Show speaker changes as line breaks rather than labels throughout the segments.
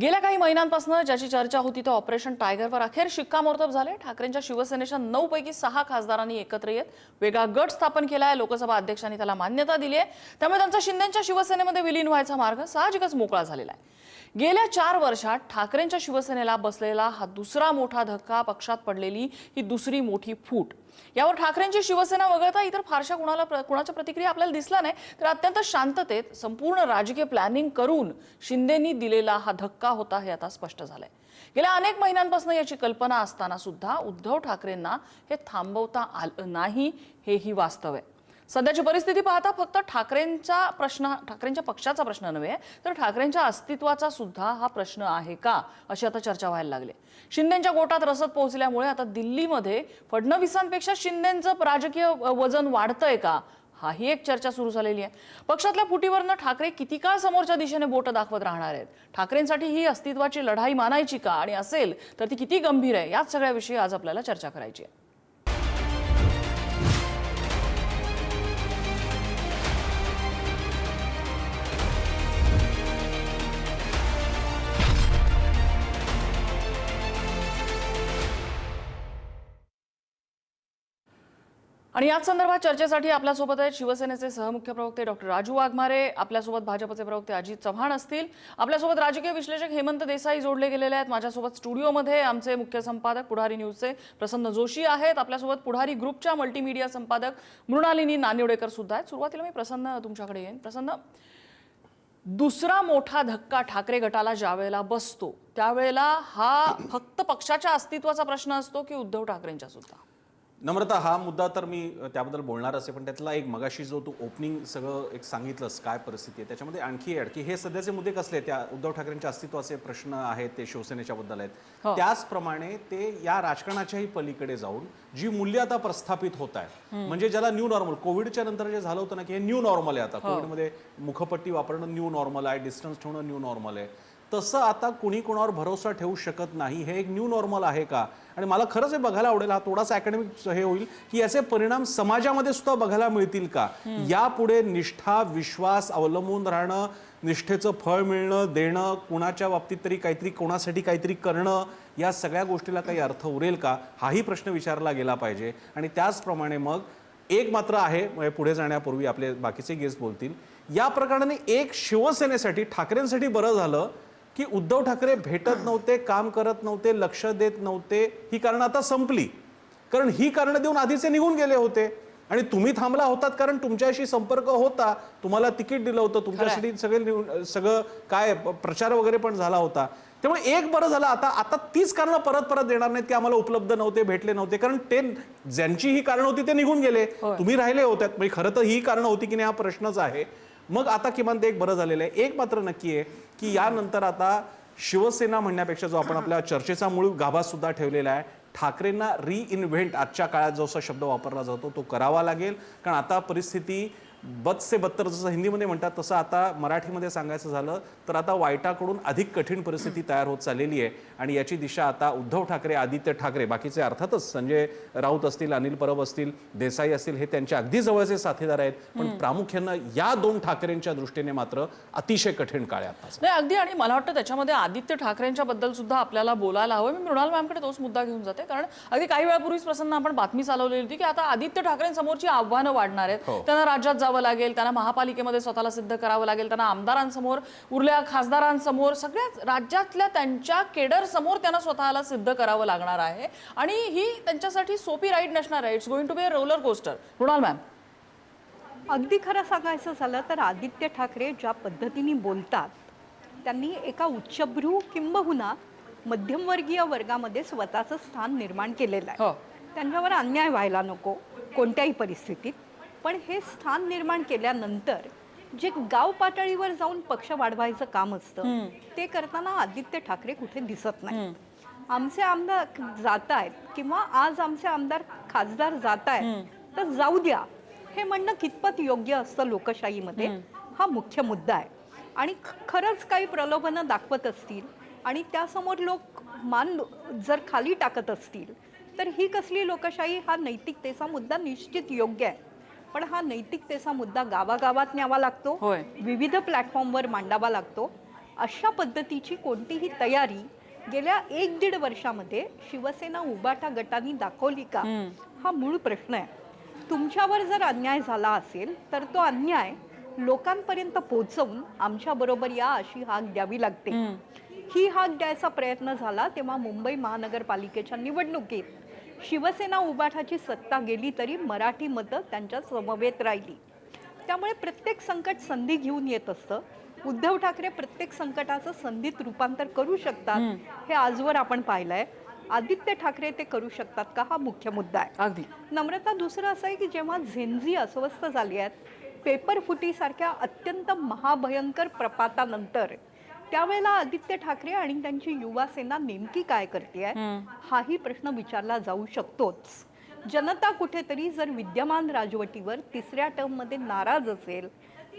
गेल्या काही महिन्यांपासून ज्याची चर्चा होती ते ऑपरेशन टायगरवर अखेर शिक्कामोर्तब झाले। ठाकरेंच्या शिवसेनेच्या 9 पैकी 6 खासदारांनी एकत्र येत वेगळा गट स्थापन केलाय। लोकसभा अध्यक्षांनी त्याला मान्यता दिली आहे, त्यामुळे त्यांचा शिंदेच्या शिवसेनेमध्ये विलीन व्हायचा मार्ग साहजिकच मोकळा झालेला आहे। गेल्या 4 वर्षात ठाकरेंच्या शिवसेनेला बसलेला हा दुसरा मोठा धक्का, पक्षात पडलेली ही दुसरी मोठी फूट। यावर ठाकरेंची शिवसेना वगळता इतर फारशा कुणाच्या प्रतिक्रिया आपल्याला दिसला नाही, तर अत्यंत शांततेत संपूर्ण राजकीय प्लॅनिंग करून शिंदेंनी दिलेला हा धक्का होता हे आता स्पष्ट झालंय। गेल्या अनेक महिन्यांपासून याची कल्पना असताना सुद्धा उद्धव ठाकरेंना हे थांबवता आलं नाही, हेही वास्तव आहे। सध्याची परिस्थिती पाहता फक्त ठाकरेंच्या पक्षाचा प्रश्न नव्हे, तर ठाकरेंच्या अस्तित्वाचा सुद्धा हा प्रश्न आहे का, अशी आता चर्चा व्हायला लागली। शिंदेंच्या गोटात रसद पोहोचल्यामुळे आता दिल्लीमध्ये फडणवीसांपेक्षा शिंदेंचं राजकीय वजन वाढतंय का, हाही एक चर्चा सुरू झालेली आहे। पक्षातल्या फुटीवरनं ठाकरे किती काळ समोरच्या दिशेने बोट दाखवत राहणार आहेत? ठाकरेंसाठी ही अस्तित्वाची लढाई मानायची का, आणि असेल तर ती किती गंभीर आहे, याच सगळ्याविषयी आज आपल्याला चर्चा करायची आहे। आणि याच संदर्भात चर्चेसाठी आपल्यासोबत आहेत शिवसेनेचे सहमुख्य प्रवक्ते डॉक्टर राजू वाघमारे, आपल्यासोबत भाजपचे प्रवक्ते अजित चव्हाण असतील, आपल्यासोबत राजकीय विश्लेषक हेमंत देसाई जोडले गेलेले आहेत। माझ्यासोबत स्टुडिओमध्ये आमचे मुख्य संपादक पुढारी न्यूजचे प्रसन्न जोशी आहेत, आपल्यासोबत पुढारी ग्रुपच्या मल्टीमीडिया संपादक मृणालिनी नानिवडेकर सुद्धा आहेत। सुरुवातीला मी प्रसन्न तुमच्याकडे येईन। प्रसन्न, दुसरा मोठा धक्का ठाकरे गटाला ज्यावेळेला बसतो त्यावेळेला हा फक्त पक्षाच्या अस्तित्वाचा प्रश्न असतो की उद्धव ठाकरेंच्या सुद्धा?
नम्रता, हा मुद्दा तर मी त्याबद्दल बोलणार असे, पण त्यातला एक मगाशी जो तू ओपनिंग सगळं एक सांगितलंस काय परिस्थिती आहे त्याच्यामध्ये आणखी ॲड की हे सध्याचे मुद्दे कसले, त्या उद्धव ठाकरेंच्या अस्तित्वाचे प्रश्न आहेत ते शिवसेनेच्या बद्दल आहेत, त्याचप्रमाणे ते या राजकारणाच्याही पलीकडे जाऊन जी मूल्य आता प्रस्थापित होत आहेत, म्हणजे ज्याला न्यू नॉर्मल, कोविडच्या नंतर जे झालं होतं ना की हे न्यू नॉर्मल आहे, आता कोविडमध्ये मुखपट्टी वापरणं न्यू नॉर्मल आहे, डिस्टन्स ठेवणं न्यू नॉर्मल आहे, तसं आता कुणी कोणावर भरोसा ठेवू शकत नाही, हे एक न्यू नॉर्मल आहे का? आणि मला खरंच हे बघायला आवडेल, हा थोडासा अकॅडमिक हे होईल की याचे परिणाम समाजामध्ये सुद्धा बघायला मिळतील का? यापुढे निष्ठा, विश्वास अवलंबून राहणं, निष्ठेचं फळ मिळणं, देणं, कुणाच्या बाबतीत तरी काहीतरी, कोणासाठी काहीतरी करणं, या सगळ्या गोष्टीला काही अर्थ उरेल का, हाही प्रश्न विचारला गेला पाहिजे। आणि त्याचप्रमाणे मग एक मात्र आहे, म्हणजे पुढे जाण्यापूर्वी आपले बाकीचे गेस्ट बोलतील, या प्रकरणाने एक शिवसेनेसाठी, ठाकरेंसाठी बरं झालं की उद्धव ठाकरे भेटत नव्हते, काम करत नव्हते, लक्ष देत नव्हते, ही कारणं आता संपली, कारण ही कारणं देऊन आधीचे निघून गेले होते आणि तुम्ही थांबला होतात कारण तुमच्याशी संपर्क होता, तुम्हाला तिकीट दिलं होतं, तुमच्यासाठी सगळं काय प्रचार वगैरे पण झाला होता, त्यामुळे एक बरं झालं। आता तीच कारणं परत परत देणार नाहीत की आम्हाला उपलब्ध नव्हते, भेटले नव्हते, कारण ते ज्यांची ही कारणं होती ते निघून गेले, तुम्ही राहिले होतात, म्हणजे खरं तर ही कारणं होती की नाही हा प्रश्नच आहे। मग आता किमान ते एक बरं झालेलं आहे। एक मात्र नक्की आहे की यानंतर आता शिवसेना म्हणण्यापेक्षा जो आपण आपल्या चर्चेचा मूळ गाभा सुद्धा ठेवलेला आहे, ठाकरेंना रिइन्व्हेंट आजच्या काळात जो असा शब्द वापरला जातो तो करावा लागेल, कारण आता परिस्थिती बद से बदतर, जसं हिंदीमध्ये म्हणतात तसं आता मराठीमध्ये सांगायचं झालं तर आता वाईटाकडून अधिक कठीण परिस्थिती तयार होत चाललेली आहे। आणि याची दिशा आता उद्धव ठाकरे, आदित्य ठाकरे, बाकीचे अर्थातच संजय राऊत असतील, अनिल परब असतील, देसाई असतील, हे त्यांच्या अगदी जवळचे साथीदार आहेत, पण प्रामुख्यानं या दोन ठाकरेंच्या दृष्टीने मात्र अतिशय कठीण काळ आहे आता
नाही अगदी। आणि मला वाटतं त्याच्यामध्ये आदित्य ठाकरेंच्या बद्दल सुद्धा आपल्याला बोलायला हवं। मी मृणाल मॅमकडे तोच मुद्दा घेऊन जाते, कारण अगदी काही वेळापूर्वीच प्रसन्न आपण बातमी चालवलेली होती की आता आदित्य ठाकरेंसमोरची आव्हानं वाढणार आहेत, त्यांना राज्यात जावं लागेल, त्यांना महापालिकेमध्ये स्वतःला सिद्ध करावं लागेल, त्यांना आमदारांसमोर, उरल्या खासदारांसमोर, सगळ्याच राज्यातल्या त्यांच्या केडर समोर त्यांना स्वतःला सिद्ध करावं लागणार आहे, आणि ही त्यांच्यासाठी सोपी राईड नसणार आहे। It's going to be a roller coaster. Mrinal ma'am,
अगदी खरं सांगायचं झालं तर आदित्य ठाकरे ज्या पद्धतीने बोलतात, त्यांनी एका उच्चभ्रू किंबहुना मध्यमवर्गीय वर्गामध्ये स्वतःचं स्थान निर्माण केलेलं आहे। त्यांच्यावर अन्याय व्हायला नको कोणत्याही परिस्थितीत, पण हे स्थान निर्माण केल्यानंतर जे गाव पातळीवर जाऊन पक्ष वाढवायचं काम असतं ते करताना आदित्य ठाकरे कुठे दिसत नाही। आमचे आमदार जात आहेत किंवा आज आमचे आमदार खासदार जात आहेत तर जाऊ द्या, हे म्हणणं कितपत योग्य असतं लोकशाहीमध्ये, हा मुख्य मुद्दा आहे। आणि खरंच काही प्रलोभनं दाखवत असतील आणि त्यासमोर लोक मान जर खाली टाकत असतील तर ही कसली लोकशाही? हा नैतिकतेचा मुद्दा निश्चित योग्य आहे, पण हा नैतिकतेचा मुद्दा गावागावात न्यावा लागतो, विविध प्लॅटफॉर्मवर मांडावा लागतो अशा पद्धतीची कोणतीही तयारी गेल्या 1-1.5 वर्षामध्ये शिवसेना उबाटा गटांनी दाखवली का, हा मूळ प्रश्न आहे. तुमच्यावर जर अन्याय झाला असेल तर तो अन्याय लोकांपर्यंत पोहोचवून आमच्या बरोबर या अशी हाक द्यावी लागते. ही हाक द्यायचा प्रयत्न झाला तेव्हा मुंबई महानगरपालिकेच्या निवडणुकीत शिवसेना उबाठाची सत्ता गेली तरी मराठी मतं त्यांच्या समवेत राहिली. त्यामुळे प्रत्येक संकट संधी घेऊन येत असतं. उद्धव ठाकरे प्रत्येक संकटाचं संधीत रूपांतर करू शकतात, हे आजवर आपण पाहिलंय. आदित्य ठाकरे ते करू शकतात का, हा मुख्य मुद्दा आहे.
अगदी
नम्रता, दुसरं असं आहे की जेव्हा झेंझी अस्वस्थ झाली आहेत पेपर फुटीसारख्या अत्यंत महाभयंकर प्रपातानंतर, त्यावेळेला आदित्य ठाकरे आणि त्यांची युवा सेना नेमकी काय करते हाही प्रश्न विचारला जाऊ शकतोच. जनता कुठेतरी जर विद्यमान राजवटीवर 3ऱ्या टर्ममध्ये नाराज असेल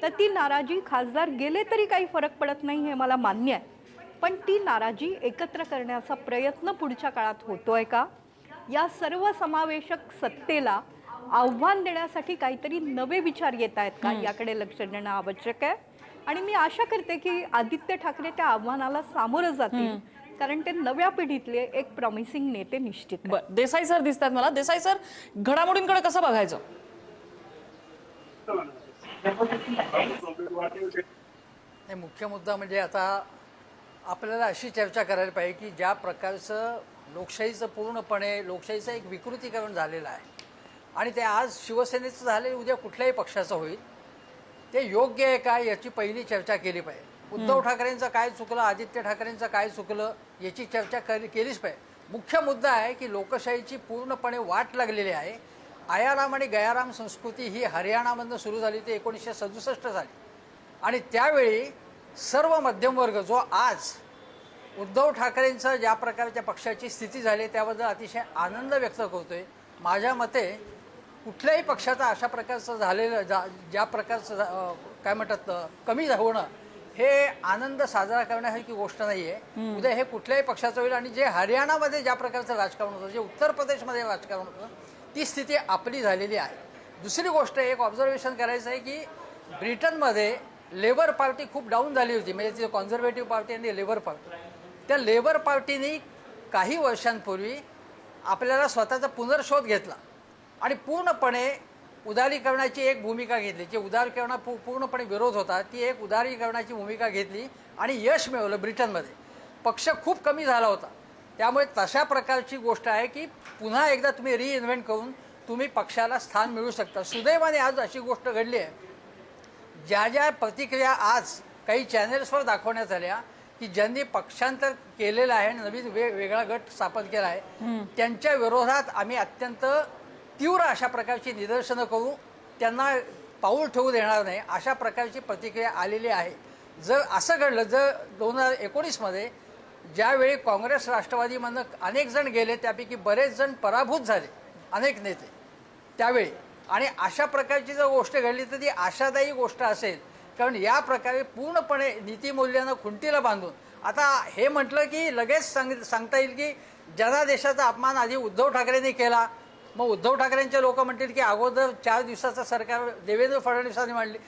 तर ती नाराजी खासदार गेले तरी काही फरक पडत नाही, हे मला मान्य आहे. पण ती नाराजी एकत्र करण्याचा प्रयत्न पुढच्या काळात होतोय का? या सर्व समावेशक सत्तेला आव्हान देण्यासाठी काहीतरी नवे विचार येत आहेत का, याकडे लक्ष देणं आवश्यक आहे. आणि मी आशा करते की आदित्य ठाकरे त्या आव्हानाला सामोरं जातील, कारण ते नव्या पिढीतले एक प्रॉमिसिंग नेते निश्चित आहेत.
बरं, देसाई सर दिसतात मला. देसाई सर, घडामोडींकडे कसं बघायचं?
मुख्य मुद्दा म्हणजे आता आपल्याला अशी चर्चा करायला पाहिजे की ज्या प्रकारचं लोकशाहीचं पूर्णपणे लोकशाहीचं एक विकृतीकरण झालेलं आहे आणि ते आज शिवसेनेचं झाले, उद्या कुठल्याही पक्षाचं होईल, ते योग्य आहे का याची पहिली चर्चा केली पाहिजे. उद्धव ठाकरेंचं काय चुकलं, आदित्य ठाकरेंचं काय चुकलं याची चर्चा केलीच पाहिजे. मुख्य मुद्दा आहे की लोकशाहीची पूर्णपणे वाट लागलेली आहे. आयाराम आणि गयाराम संस्कृती ही हरियाणामधनं सुरू झाली, ती 1967 झाली आणि त्यावेळी सर्व मध्यमवर्ग जो आज उद्धव ठाकरेंचं ज्या प्रकारच्या पक्षाची स्थिती झाली त्याबद्दल अतिशय आनंद व्यक्त करतोय. माझ्या मते कुठल्याही पक्षाचा अशा प्रकारचं झालेलं ज्या प्रकारचं काय म्हणतात कमी होणं हे आनंद साजरा करण्यासारखी गोष्ट नाही आहे. उद्या हे कुठल्याही पक्षाचं होईल आणि जे हरियाणामध्ये ज्या प्रकारचं राजकारण होतं, जे उत्तर प्रदेशमध्ये राजकारण होतं, ती स्थिती आपली झालेली आहे. दुसरी गोष्ट एक ऑब्झर्वेशन करायचं आहे की ब्रिटनमध्ये लेबर पार्टी खूप डाऊन झाली होती, म्हणजे ती कॉन्झर्वेटिव्ह पार्टी आणि लेबर पार्टी. त्या लेबर पार्टीने काही वर्षांपूर्वी आपल्याला स्वतःचा पुनर्शोध घेतला आणि पूर्णपणे उदारीकरणाची एक भूमिका घेतली. जे उदारीकरणा पूर्णपणे विरोध होता, ती एक उदारीकरणाची भूमिका घेतली आणि यश मिळवलं. ब्रिटनमध्ये पक्ष खूप कमी झाला होता, त्यामुळे तशा प्रकारची गोष्ट आहे की पुन्हा एकदा तुम्ही रिइन्व्हेंट करून तुम्ही पक्षाला स्थान मिळू शकता. सुदैवाने आज अशी गोष्ट घडली आहे, ज्या ज्या प्रतिक्रिया आज काही चॅनेल्सवर दाखवण्यात आल्या की ज्यांनी पक्षांतर केलेलं आहे, नवीन वेगळा गट स्थापन केला आहे, त्यांच्या विरोधात आम्ही अत्यंत तीव्र अशा प्रकारची निदर्शनं करू, त्यांना पाऊल ठेवू देणार नाही, अशा प्रकारची प्रतिक्रिया आलेली आहे. जर असं घडलं, जर 2019मध्ये ज्यावेळी काँग्रेस राष्ट्रवादीमधनं अनेक जण गेले, त्यापैकी बरेच जण पराभूत झाले, अनेक नेते त्यावेळी, आणि अशा प्रकारची जर गोष्ट घडली तर ती आशादायी गोष्ट असेल. कारण या प्रकारे पूर्णपणे नीतिमूल्यांना खुंटीला बांधून आता हे म्हटलं की लगेच सांगता येईल की जनादेशाचा अपमान आधी उद्धव ठाकरेंनी केला, मग उद्धव ठाकरेंचे लोक म्हणतील की अगोदर 4 दिवसाचं सरकार देवेंद्र फडणवीसांनी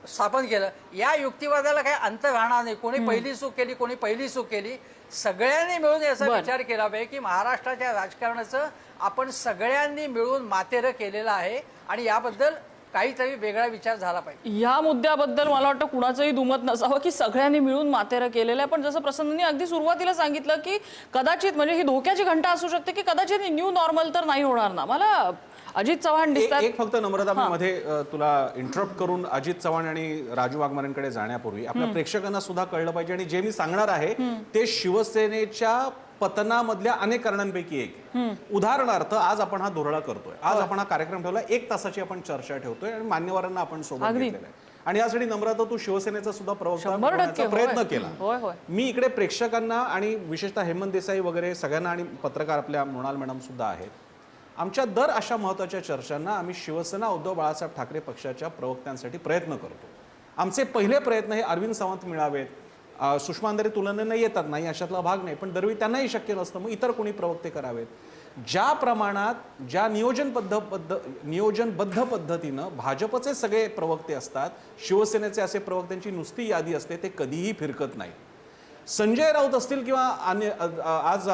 स्थापन केलं. या युक्तिवादाला काही अंत राहणार नाही. कोणी पहिली चूक केली, कोणी पहिली चूक केली, सगळ्यांनी मिळून याचा विचार केला पाहिजे की महाराष्ट्राच्या राजकारणाचं आपण सगळ्यांनी मिळून मातेरं केलेलं आहे आणि याबद्दल काहीतरी वेगळा विचार झाला पाहिजे.
या मुद्द्याबद्दल मला वाटतं कुणाचंही दुमत नसावं की सगळ्यांनी मिळून मातेरं केलेलं आहे. पण जसं प्रसन्ननी अगदी सुरुवातीला सांगितलं की कदाचित म्हणजे ही धोक्याची घंटा असू शकते की कदाचित न्यू नॉर्मल तर नाही होणार ना. मला अजित चव्हाण दिसतात.
एक फक्त नम्रता, मी मध्ये तुला इंटरप्ट करून अजित चव्हाण आणि राजू वाघमारेंकडे जाण्यापूर्वी आपल्या प्रेक्षकांना सुद्धा कळलं पाहिजे, आणि जे मी सांगणार आहे ते शिवसेनेच्या पतनामधल्या अनेक कारणांपैकी एक. उदाहरणार्थ आज आपण हा धुरळा करतोय, आज आपण हा कार्यक्रम ठेवला, 1 तासाची आपण चर्चा ठेवतोय आणि मान्यवरांना आपण सोबत घेतलेलं आहे. आणि यासाठी नम्रता तू शिवसेनेचा सुद्धा प्रवक्ता बनण्याचा प्रयत्न केला. मी इकडे प्रेक्षकांना आणि विशेषतः हेमंत देसाई वगैरे सगळ्यांना आणि पत्रकार आपल्या मृणाल मॅडम सुद्धा आहेत, आमच्या दर अशा महत्त्वाच्या चर्चांना आम्ही शिवसेना उद्धव बाळासाहेब ठाकरे पक्षाच्या प्रवक्त्यांसाठी प्रयत्न करतो. आमचे पहिले प्रयत्न हे अरविंद सावंत मिळावेत, सुषमा अंधारे तुलनेनं येतात, नाही अशातला भाग नाही, पण दरवेळी त्यांनाही शक्य नसतं, मग इतर कोणी प्रवक्ते करावेत. ज्या प्रमाणात ज्या नियोजनबद्ध पद्धतीनं भाजपचे सगळे प्रवक्ते असतात, शिवसेनेचे असे प्रवक्त्यांची नुसती यादी असते, ते कधीही फिरकत नाही. संजय राऊत असतील किंवा आज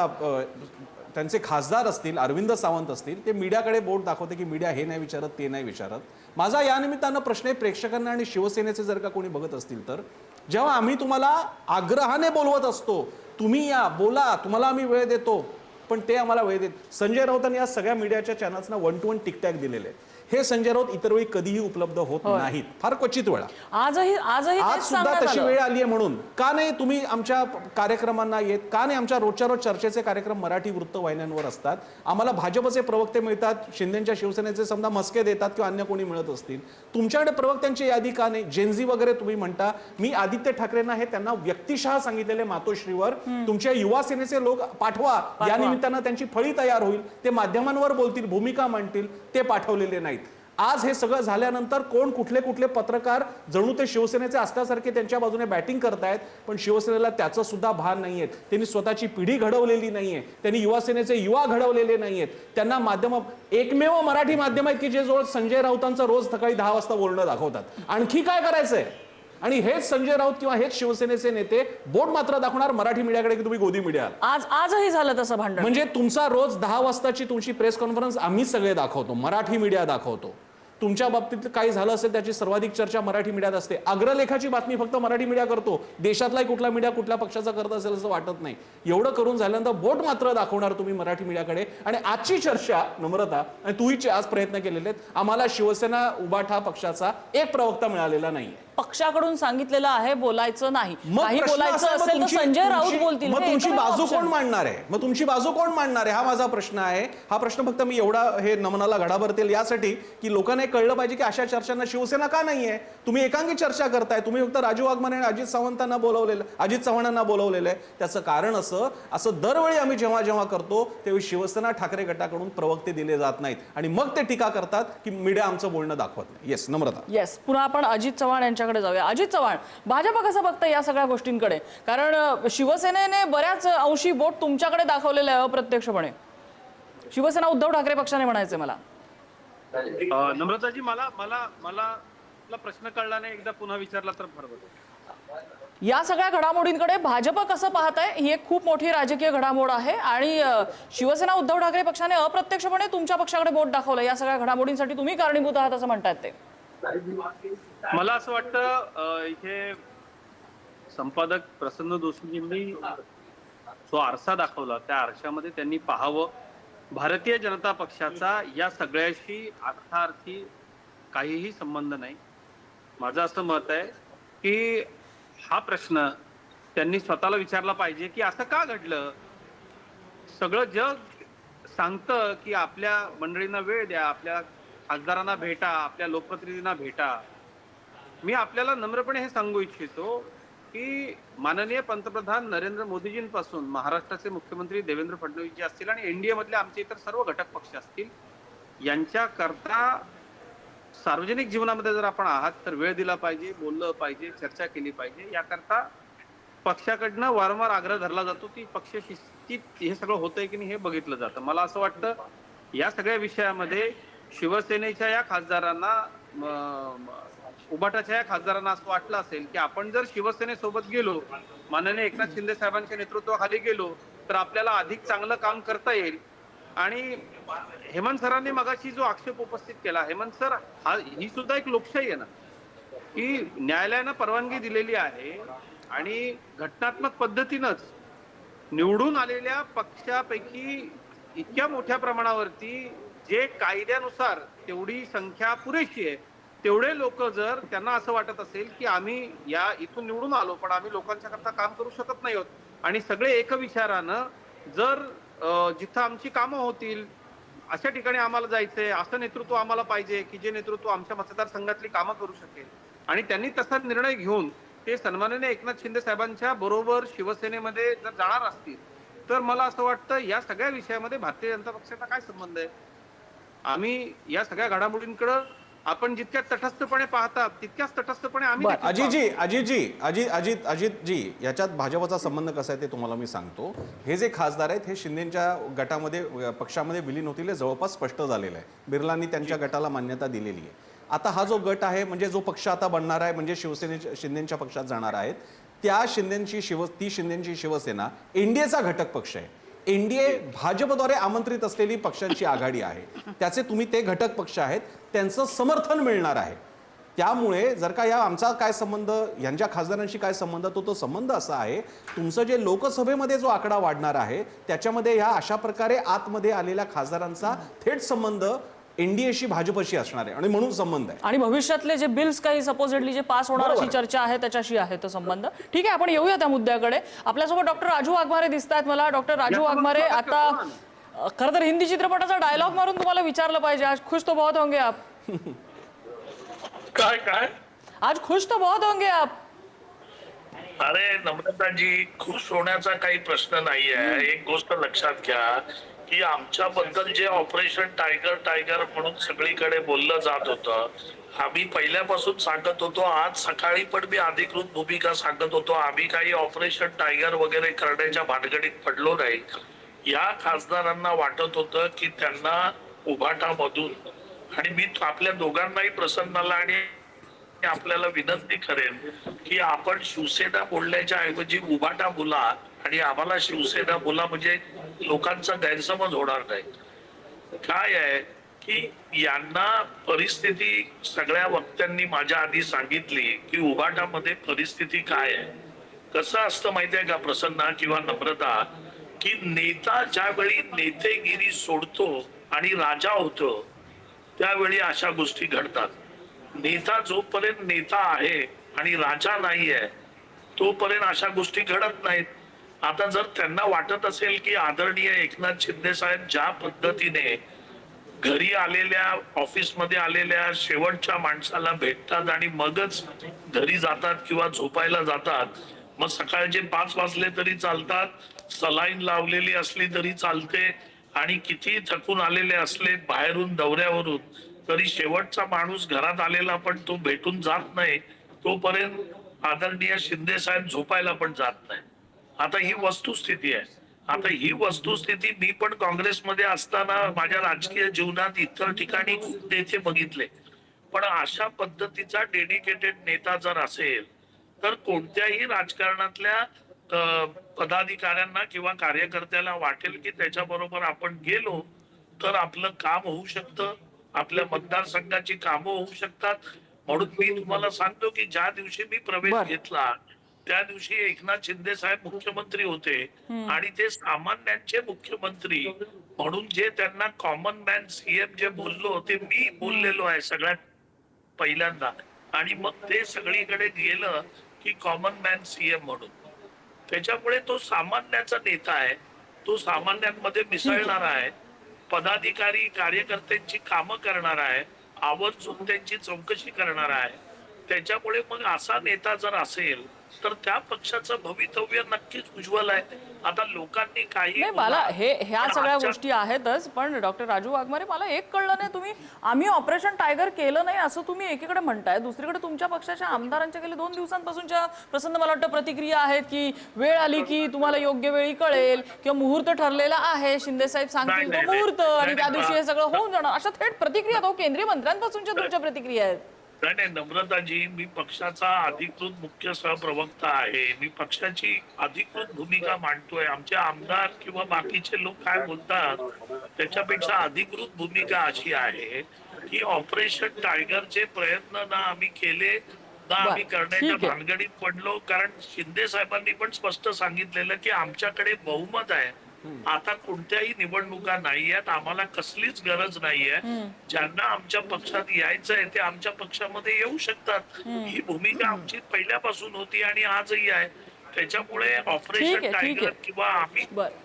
त्यांचे खासदार असतील, अरविंद सावंत असतील, ते मीडियाकडे बोट दाखवते की मीडिया हे नाही विचारत, ते नाही विचारत. माझा या निमित्तानं प्रश्न आहे प्रेक्षकांना आणि शिवसेनेचे जर का कोणी बघत असतील तर, जेव्हा आम्ही तुम्हाला आग्रहाने बोलवत असतो, तुम्ही या बोला, तुम्हाला आम्ही वेळ देतो, पण ते आम्हाला वेळ देत. संजय राऊतांनी या सगळ्या मीडियाच्या चॅनल्सना 1-to-1 टिकटॅक दिलेले. हे संजय राऊत इतर वेळी कधीही उपलब्ध होत नाहीत, फार क्वचित वेळा.
आजही
आज
तेच
सुद्धा
सांगण्यात
तशी
आलं.
वेळ आली आहे. म्हणून का नाही तुम्ही आमच्या कार्यक्रमांना येत, का नाही आमच्या रोजच्या रोज चर्चेचे कार्यक्रम मराठी वृत्तवाहिन्यांवर असतात. आम्हाला भाजपचे प्रवक्ते मिळतात, शिंदेच्या शिवसेनेचे समजा मस्के देतात किंवा अन्य कोणी मिळत असतील. तुमच्याकडे प्रवक्त्यांची यादी का नाही? जेनझी वगैरे तुम्ही म्हणता. मी आदित्य ठाकरेंना हे त्यांना व्यक्तिशः सांगितलेले मातोश्रीवर, तुमच्या युवा सेनेचे लोक पाठवा, या निमित्तानं त्यांची फळी तयार होईल, ते माध्यमांवर बोलतील, भूमिका मांडतील. ते पाठवलेले नाहीत. आज हे सगळं झाल्यानंतर कोण कुठले कुठले पत्रकार जणू ते शिवसेनेचे असल्यासारखे त्यांच्या बाजूने बॅटिंग करतायत, पण शिवसेनेला त्याचं सुद्धा भान नाहीये. त्यांनी स्वतःची पिढी घडवलेली नाहीये, त्यांनी युवा सेनेचे युवा घडवलेले नाहीयेत. त्यांना माध्यम, एकमेव मराठी माध्यम आहेत की जे जवळ संजय राऊतांचं रोज सकाळी 10 वाजता बोलणं दाखवतात. आणखी काय करायचंय? आणि हेच संजय राऊत किंवा हेच शिवसेनेचे नेते बोट मात्र दाखवणार मराठी मीडियाकडे की तुम्ही गोदी मीडिया.
आजही झालं तसं भांडण.
म्हणजे तुमचा रोज 10 वाजताची तुमची प्रेस कॉन्फरन्स आम्ही सगळे दाखवतो, मराठी मीडिया दाखवतो. तुमच्या बाबतीत काही झालं असेल त्याची सर्वाधिक चर्चा मराठी मीडियात असते. अग्रलेखाची बातमी फक्त मराठी मीडिया करतो. देशातलाही कुठला मीडिया कुठल्या पक्षाचा करत असेल असं वाटत नाही. एवढं करून झाल्यानंतर बोट मात्र दाखवणार तुम्ही मराठी मीडियाकडे. आणि आजची चर्चा, नम्रता, आणि तूही आज प्रयत्न केलेले आहेत, आम्हाला शिवसेना उभाठा पक्षाचा एक प्रवक्ता मिळालेला नाहीये.
पक्षाकडून सांगितलेलं आहे बोलायचं नाही.
मग
काही
प्रश्न
बोलायचं
असा आहे, मग
असेल तर
तुमची-
संजय राऊत
तुमची-
बोलतील.
मग
हे
तुमची
एकमेव
बाजू
option.
कोण मांडणार आहे? मग तुमची बाजू कोण मांडणार आहे? हा माझा प्रश्न आहे. हा प्रश्न फक्त मी एवढा हे नमनाला घडा भरतील यासाठी की लोकांना हे कळलं पाहिजे की अशा चर्चांना शिवसेना का नाहीये. तुम्ही एकांगी चर्चा करताय. तुम्ही फक्त राजू वाघमारे आणि अजित सावंतांना बोलवलेलं, अजित चव्हाणांना बोलवलेलं आहे. त्याचं कारण असं दरवेळी आम्ही जेव्हा जेव्हा करतो त्यावेळी शिवसेना ठाकरे गटाकडून प्रवक्ते दिले जात नाहीत आणि मग ते टीका करतात की मीडिया आमचं बोलणं दाखवत नाही. येस, नम्रता.
येस, पुन्हा आपण अजित चव्हाण यांच्याकडे जाऊया. अजित चव्हाण, भाजप कसं बघतं या सगळ्या गोष्टींकडे? कारण शिवसेनेने बऱ्याच अंशी बोट तुमच्याकडे दाखवलेलं आहे अप्रत्यक्षपणे. शिवसेना उद्धव ठाकरे पक्षाने म्हणायचं मला.
नम्रताजी, मला प्रश्न कळला नाही, एकदा पुन्हा विचारला तर बरं होईल.
या सगळ्या घडामोडींकडे भाजप कसं पाहत आहे? ही एक खूप मोठी राजकीय घडामोड आहे आणि शिवसेना उद्धव ठाकरे पक्षाने अप्रत्यक्षपणे तुमच्या पक्षाकडे बोट दाखवलं. या सगळ्या घडामोडींसाठी तुम्ही कारणीभूत आहात असं म्हणतात ते.
मला असं वाटतं इथे संपादक प्रसन्न जोशीजींनी जो आरसा दाखवला त्या आरशामध्ये त्यांनी पाहावं भारतीय जनता पक्षाचा या सगळ्याशी अर्थार्थी काहीही संबंध नाही. माझं असं मत आहे की हा प्रश्न त्यांनी स्वतःला विचारला पाहिजे की असं का घडलं. सगळं जग सांगतं की आपल्या मंडळींना वेळ द्या, आपल्या खासदारांना भेटा, आपल्या लोकप्रतिनिधींना भेटा. मी आपल्याला नम्रपणे हे सांगू इच्छितो की माननीय पंतप्रधान नरेंद्र मोदीजींपासून महाराष्ट्राचे मुख्यमंत्री देवेंद्र फडणवीस जी असतील आणि एनडीए मधले आमचे इतर सर्व घटक पक्ष असतील, यांच्याकरता सार्वजनिक जीवनामध्ये जर आपण आहात तर वेळ दिला पाहिजे, बोललं पाहिजे, चर्चा केली पाहिजे. याकरता पक्षाकडनं वारंवार आग्रह धरला जातो की पक्ष शिस्तीत हे सगळं होतंय की नाही हे बघितलं जातं. मला असं वाटतं या सगळ्या विषयामध्ये शिवसेनेच्या या खासदारांना, उभाटाच्या या खासदारांना असं वाटलं असेल की आपण जर शिवसेनेसोबत गेलो, माननीय एकनाथ शिंदे साहेबांच्या नेतृत्वाखाली गेलो तर आपल्याला अधिक चांगलं काम करता येईल. आणि हेमंत सरांनी मगाशी जो आक्षेप उपस्थित केला, हेमंत सर, ही सुद्धा एक लोकशाही आहे ना की न्यायालयानं परवानगी दिलेली आहे आणि घटनात्मक पद्धतीनंच निवडून आलेल्या पक्षापैकी इतक्या मोठ्या प्रमाणावरती जे कायद्यानुसार तेवढी संख्या पुरेशी आहे तेवढे लोक जर त्यांना असं वाटत असेल की आम्ही या इथून निवडून आलो पण आम्ही लोकांच्या करता काम करू शकत नाही आहोत आणि सगळे एकविचारानं जर जिथं आमची कामं होतील अशा ठिकाणी आम्हाला जायचंय, असं नेतृत्व आम्हाला पाहिजे की जे नेतृत्व आमच्या मतदारसंघातली कामं करू शकेल आणि त्यांनी तसा निर्णय घेऊन ते सन्माननीय एकनाथ शिंदे साहेबांच्या बरोबर शिवसेनेमध्ये जर जाणार असतील तर मला असं वाटतं या सगळ्या विषयामध्ये भारतीय जनता पक्षाचा काय संबंध आहे. आम्ही या सगळ्या घडामोडींकडे आपण जितक्या तटस्थपणे पाहतात तितक्याच तटस्थपणे आम्ही देखील
अजितजी याच्यात भाजपचा संबंध कसा आहे ते तुम्हाला मी सांगतो. हे जे खासदार आहेत हे शिंदेच्या गटामध्ये पक्षामध्ये विलीन होतील हे जवळपास स्पष्ट झालेलं आहे. बिर्लांनी त्यांच्या गटाला मान्यता दिलेली आहे. आता हा जो गट आहे म्हणजे जो पक्ष आता बनणार आहे म्हणजे शिंदेच्या पक्षात जाणार आहेत त्या शिंदेची शिवसेना एनडीएचा घटक पक्ष आहे. एनडीए भाजपद्वारे आमंत्रित असलेली पक्षांची आघाडी आहे. त्याचे तुम्ही ते घटक पक्ष आहेत त्यांचं समर्थन मिळणार आहे. त्यामुळे जर का या आमचा काय संबंध यांच्या खासदारांशी काय संबंध तो संबंध असा आहे तुमचं जे लोकसभेमध्ये जो आकडा वाढणार आहे त्याच्यामध्ये ह्या अशा प्रकारे आतमध्ये आलेल्या खासदारांचा थेट संबंध एनडीएशी भाजपशी असणार आहे आणि म्हणून संबंध आहे.
आणि भविष्यातले जे बिल्स काही सपोजिटली जे पास होणार अशी चर्चा आहे त्याच्याशी आहे तो संबंध. ठीक आहे, आपण येऊया त्या मुद्द्याकडे. आपल्यासोबत डॉक्टर राजू वाघमारे दिसत आहेत मला. डॉक्टर राजू वाघमारे, आता खरं तर हिंदी चित्रपटाचा डायलॉग मारून तुम्हाला विचारलं पाहिजे, आज खुश तो बहुत होंगे आप.
काय
आज खुश तो बहुत होंगे आप.
अरे नम्रताजी, खुश होण्याचा काही प्रश्न नाहीये. एक गोष्ट लक्षात घ्या की आमच्याबद्दल जे ऑपरेशन टायगर म्हणून सगळीकडे बोललं जात होतं, आम्ही पहिल्यापासून सांगत होतो. आज सकाळी पण मी अधिकृत भूमिका सांगत होतो. आम्ही काही ऑपरेशन टायगर वगैरे करण्याच्या भानगडीत पडलो नाही. या खासदारांना वाटत होतं की त्यांना उभाटामधून, आणि मी आपल्या दोघांनाही प्रसन्नाला आणि आपल्याला विनंती करेन की आपण शिवसेना बोलण्याच्या ऐवजी उभाटा बोला आणि आम्हाला शिवसेना बोला, म्हणजे लोकांचा गैरसमज होणार नाही. काय आहे की यांना परिस्थिती सगळ्या वक्त्यांनी माझ्या आधी सांगितली की उभाटामध्ये परिस्थिती काय आहे. कसं असतं माहितीये का प्रसन्ना किंवा नम्रता, की नेता ज्यावेळी नेतेगिरी सोडतो आणि राजा होतो त्यावेळी अशा गोष्टी घडतात. नेता जोपर्यंत नेता आहे आणि राजा नाहीये तोपर्यंत अशा गोष्टी घडत नाहीत. आता जर त्यांना वाटत असेल की आदरणीय एकनाथ शिंदे साहेब ज्या पद्धतीने घरी आलेल्या, ऑफिसमध्ये आलेल्या शेवटच्या माणसाला भेटतात आणि मगच घरी जातात किंवा झोपायला जातात, मग सकाळचे 5 वाजले तरी चालतात, सलाईन लावलेली असली तरी चालते, आणि किती थकून आलेले असले बाहेरून दौऱ्यावरून तरी शेवटचा माणूस घरात आलेला पण तो भेटून जात नाही तोपर्यंत आदरणीय शिंदे साहेब झोपायला पण जात नाही. आता ही वस्तुस्थिती आहे. आता ही वस्तुस्थिती मी पण काँग्रेसमध्ये असताना माझ्या राजकीय जीवनात इतर ठिकाणी खूप नेते बघितले. पण अशा पद्धतीचा डेडिकेटेड नेता जर असेल तर कोणत्याही राजकारणातल्या पदाधिकाऱ्यांना किंवा कार्यकर्त्याला वाटेल की त्याच्याबरोबर आपण गेलो तर आपलं काम होऊ शकतं, आपल्या मतदारसंघाची कामं होऊ शकतात. म्हणून मी तुम्हाला सांगतो की ज्या दिवशी मी प्रवेश घेतला त्या दिवशी एकनाथ शिंदे साहेब मुख्यमंत्री होते आणि ते सामान्यांचे मुख्यमंत्री म्हणून जे त्यांना कॉमन मॅन सीएम जे बोललो ते मी बोललेलो आहे सगळ्यात पहिल्यांदा. आणि मग ते सगळीकडे गेलं की कॉमन मॅन सीएम म्हणून. त्याच्यामुळे तो सामान्याचा नेता आहे, तो सामान्यांमध्ये मिसळणार आहे, पदाधिकारी कार्यकर्त्यांची कामं करणार आहे, आवर्जून त्यांची चौकशी करणार आहे. त्याच्यामुळे मग असा नेता जर असेल तर त्या पक्षाचं भवितव्य नक्कीच उज्ज्वल आहे. आता लोकांनी काही
मला ह्या सगळ्या गोष्टी आहेतच, पण डॉक्टर राजू वाघमारे मला एक कळलं नाही, आम्ही ऑपरेशन टायगर केलं नाही असं तुम्ही एकीकडे म्हणताय, दुसरीकडे तुमच्या पक्षाच्या आमदारांच्या गेले 2 दिवसांपासूनच्या प्रसन्न मला वाटतं प्रतिक्रिया आहेत की वेळ आली की तुम्हाला योग्य वेळी कळेल किंवा मुहूर्त ठरलेला आहे, शिंदे साहेब सांगतील तो मुहूर्त आणि त्या दिवशी हे सगळं होऊन जाणार, अशा थेट प्रतिक्रिया तो केंद्रीय मंत्र्यांपासूनच्या तुमच्या प्रतिक्रिया आहेत.
नाही नम्रताजी, मी पक्षाचा अधिकृत मुख्य सहप्रवक्ता आहे. मी पक्षाची अधिकृत भूमिका मांडतोय. आमचे आमदार किंवा बाकीचे लोक काय बोलतात त्याच्यापेक्षा अधिकृत भूमिका अशी आहे की ऑपरेशन टायगरचे प्रयत्न ना आम्ही केले ना आम्ही करण्याच्या भानगडीत पडलो. कारण शिंदे साहेबांनी पण स्पष्ट सांगितलेलं की आमच्याकडे बहुमत आहे. आता कोणत्याही निवडणुका नाही आहेत, आम्हाला कसलीच गरज नाहीये. ज्यांना आमच्या पक्षात यायचं आहे ते आमच्या पक्षामध्ये येऊ शकतात. ही भूमिका आमची पहिल्यापासून होती आणि आजही आहे. त्याच्यामुळे ऑपरेशन टायगर किंवा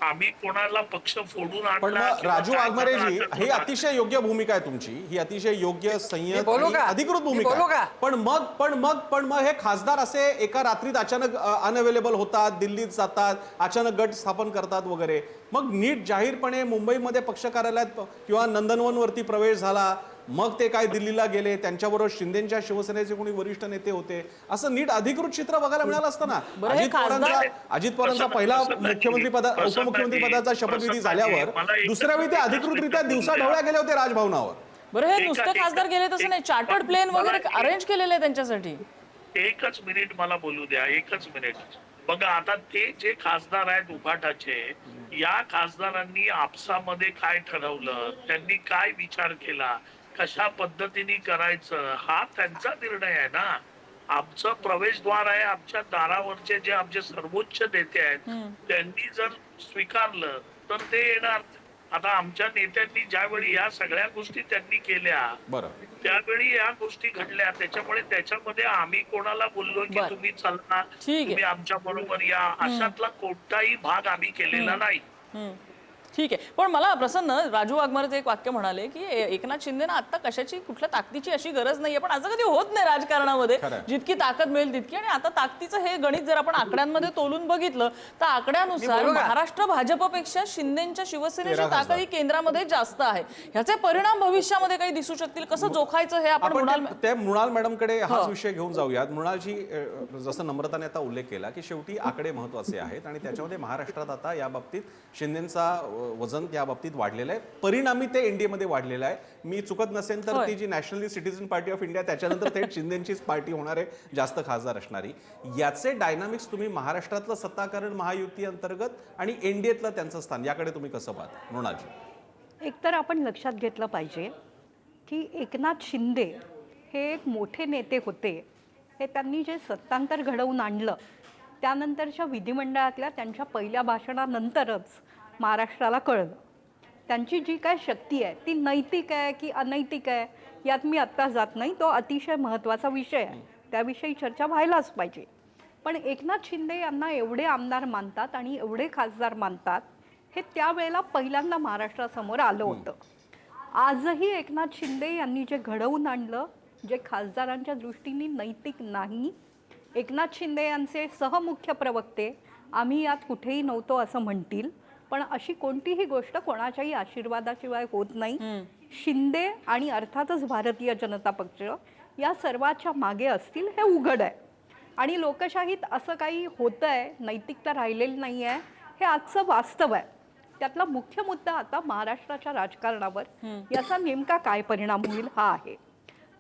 आम्ही कोणाला पक्ष फोडून
पण राजू वाघमारेजी, ही अतिशय योग्य भूमिका आहे तुमची, ही अतिशय योग्य संयत अधिकृत भूमिका आहे. पण मग हे खासदार असे एका रात्रीत अचानक अनअवेलेबल होतात, दिल्लीत जातात, अचानक गट स्थापन करतात वगैरे. मग नीट जाहीरपणे मुंबईमध्ये पक्ष कार्यालयात किंवा नंदनवन वरती प्रवेश झाला, मग ते काय दिल्लीला गेले, त्यांच्याबरोबर शिंदेच्या शिवसेनेचे कोणी वरिष्ठ नेते होते, असं नीट अधिकृत चित्र बघायला मिळालं असतं ना.
बरं, हे
अजित पवारांचा पहिला उपमुख्यमंत्री पदाचा शपथविधी झाल्यावर दुसऱ्या वेळी ते अधिकृतरित्या दिवसा ढवळ्या गेले होते राजभवनावर.
बरं, हे नुसते खासदार गेले तसं नाही, चार्टर्ड प्लेन वगैरे अरेंज केलेले आहे त्यांच्यासाठी.
एकच मिनिट मला बोलू द्या, एकच मिनिट. बघा आता ते जे खासदार आहेत उभाटाचे, या खासदारांनी आपसामध्ये काय ठरवलं, त्यांनी काय विचार केला, कशा पद्धतीने करायचं, हा त्यांचा निर्णय आहे ना. आमचं प्रवेशद्वार आहे, आमच्या दारावरचे जे आमचे सर्वोच्च नेते आहेत त्यांनी जर स्वीकारलं तर ते येणार. आता आमच्या नेत्यांनी ज्यावेळी या सगळ्या गोष्टी त्यांनी केल्या,
बरं,
त्यावेळी या गोष्टी घडल्या. त्याच्यामुळे त्याच्यामध्ये आम्ही कोणाला बोललो की तुम्ही चला, तुम्ही आमच्या बरोबर या, अशातला कोणताही भाग आम्ही केलेला नाही.
ठीक आहे. पण मला प्रसन्न राजू वाघमारेचं एक वाक्य म्हणाले की एकनाथ शिंदेना आता कशाची कुठल्या ताकदीची अशी गरज नाहीये, पण असं कधी होत नाही राजकारणामध्ये. जितकी ताकद मिळेल तितकी. आणि आता ताकदीचं हे गणित जर आपण आकड्यांमध्ये तोलून बघितलं तर आकड्यानुसार महाराष्ट्र भाजपपेक्षा शिंदेच्या शिवसेनेची ताकद ही केंद्रामध्ये जास्त आहे. ह्याचे परिणाम भविष्यामध्ये काही दिसू शकतील, कसं जोखायचं हे आपण
त्या मृणाल मॅडमकडे हाच विषय घेऊन जाऊयात. मृणालजी, जसं नम्रताने आता उल्लेख केला की शेवटी आकडे महत्वाचे आहेत आणि त्याच्यामध्ये महाराष्ट्रात आता या बाबतीत शिंदेचा वजन या बाबतीत वाढलेलं आहे, परिणामी ते एनडीए मध्ये वाढलेलं आहे. मी चुकत नसेल तर ती जी nationally citizen party of India त्याच्यानंतर थेट शिंदेचीच पार्टी होणार आहे, जास्त खासदार असणारी. याचे डायनामिक्स तुम्ही महाराष्ट्रातलं सत्ताकारण महायुती अंतर्गत आणि एनडीएतलं त्यांचं स्थान, याकडे तुम्ही कसं पाहता मृणालजी?
एकतर आपण लक्षात घेतलं पाहिजे की एकनाथ शिंदे हे एक मोठे नेते होते. हे त्यांनी जे सत्तांतर घडवून आणलं त्यानंतरच्या विधिमंडळातल्या त्यांच्या पहिल्या भाषणानंतरच महाराष्ट्राला कळलं. त्यांची जी काय शक्ती आहे ती नैतिक आहे की अनैतिक आहे यात मी आत्ता जात नाही, तो अतिशय महत्त्वाचा विषय आहे, त्याविषयी चर्चा व्हायलाच पाहिजे. पण एकनाथ शिंदे यांना एवढे आमदार मानतात आणि एवढे खासदार मानतात हे त्यावेळेला पहिल्यांदा महाराष्ट्रासमोर आलं होतं. आजही एकनाथ शिंदे यांनी जे घडवून आणलं, जे खासदारांच्या दृष्टीने नैतिक नाही, एकनाथ शिंदे यांचे सहमुख्य प्रवक्ते आम्ही यात कुठेही नव्हतो असं म्हणतील, पण अशी कोणतीही गोष्ट कोणाच्याही आशीर्वादाशिवाय होत नाही. शिंदे आणि अर्थातच भारतीय जनता पक्ष या सर्वाच्या मागे असतील हे उघड आहे. आणि लोकशाहीत असं काही होतं आहे, नैतिकता राहिलेली नाही आहे, हे आजचं वास्तव आहे. त्यातला मुख्य मुद्दा आता महाराष्ट्राच्या राजकारणावर याचा नेमका काय परिणाम होईल हा आहे.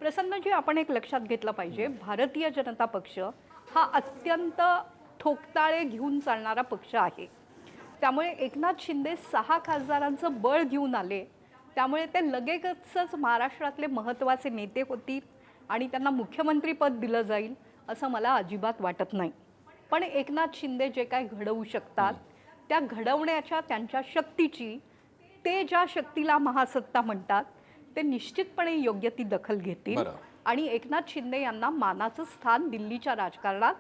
प्रसन्नजी, आपण एक लक्षात घेतलं पाहिजे, भारतीय जनता पक्ष हा अत्यंत ठोकताळे घेऊन चालणारा पक्ष आहे. त्यामुळे एकनाथ शिंदे 6 खासदारांचं बळ घेऊन आले, त्यामुळे ते लगेचच महाराष्ट्रातले महत्त्वाचे नेते होतील आणि त्यांना मुख्यमंत्रीपद दिलं जाईल असं मला अजिबात वाटत नाही. पण एकनाथ शिंदे जे काय घडवू शकतात त्या घडवण्याच्या त्यांच्या शक्तीची, ते ज्या शक्तीला महासत्ता म्हणतात, ते निश्चितपणे योग्य ती दखल घेतील. आणि एकनाथ शिंदे यांना मानाचं स्थान दिल्लीच्या राजकारणात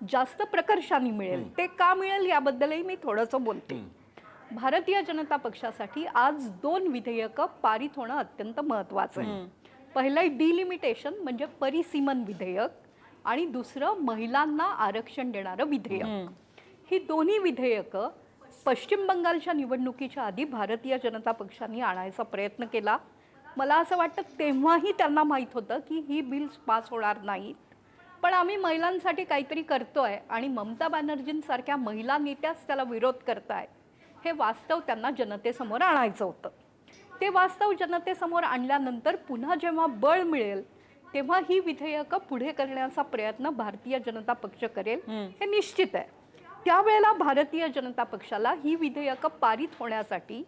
जास्त प्रकर्षाने मिळेल. ते का मिळेल याबद्दलही मी थोडंसं बोलते. भारतीय जनता पक्षासाठी आज 2 विधेयकं पारित होणं अत्यंत महत्त्वाचं आहे. पहिलं डिलिमिटेशन म्हणजे परिसीमन विधेयक आणि दुसरं महिलांना आरक्षण देणारं विधेयक. ही दोन्ही विधेयकं पश्चिम बंगालच्या निवडणुकीच्या आधी भारतीय जनता पक्षाने आणायचा प्रयत्न केला. मला असं वाटतं तेव्हाही त्यांना माहीत होतं की ही बिल्स पास होणार नाहीत, पण आम्ही महिलांसाठी काहीतरी करतोय आणि ममता बॅनर्जींसारख्या महिला नेत्याच त्याला विरोध करतायत, हे वास्तव त्यांना जनतेसमोर आणायचं होतं. ते वास्तव जनतेसमोर आणल्यानंतर पुन्हा जेव्हा बळ मिळेल तेव्हा ही विधेयकं पुढे करण्याचा प्रयत्न भारतीय जनता पक्ष करेल हे निश्चित आहे. त्यावेळेला भारतीय जनता पक्षाला ही विधेयकं पारित होण्यासाठी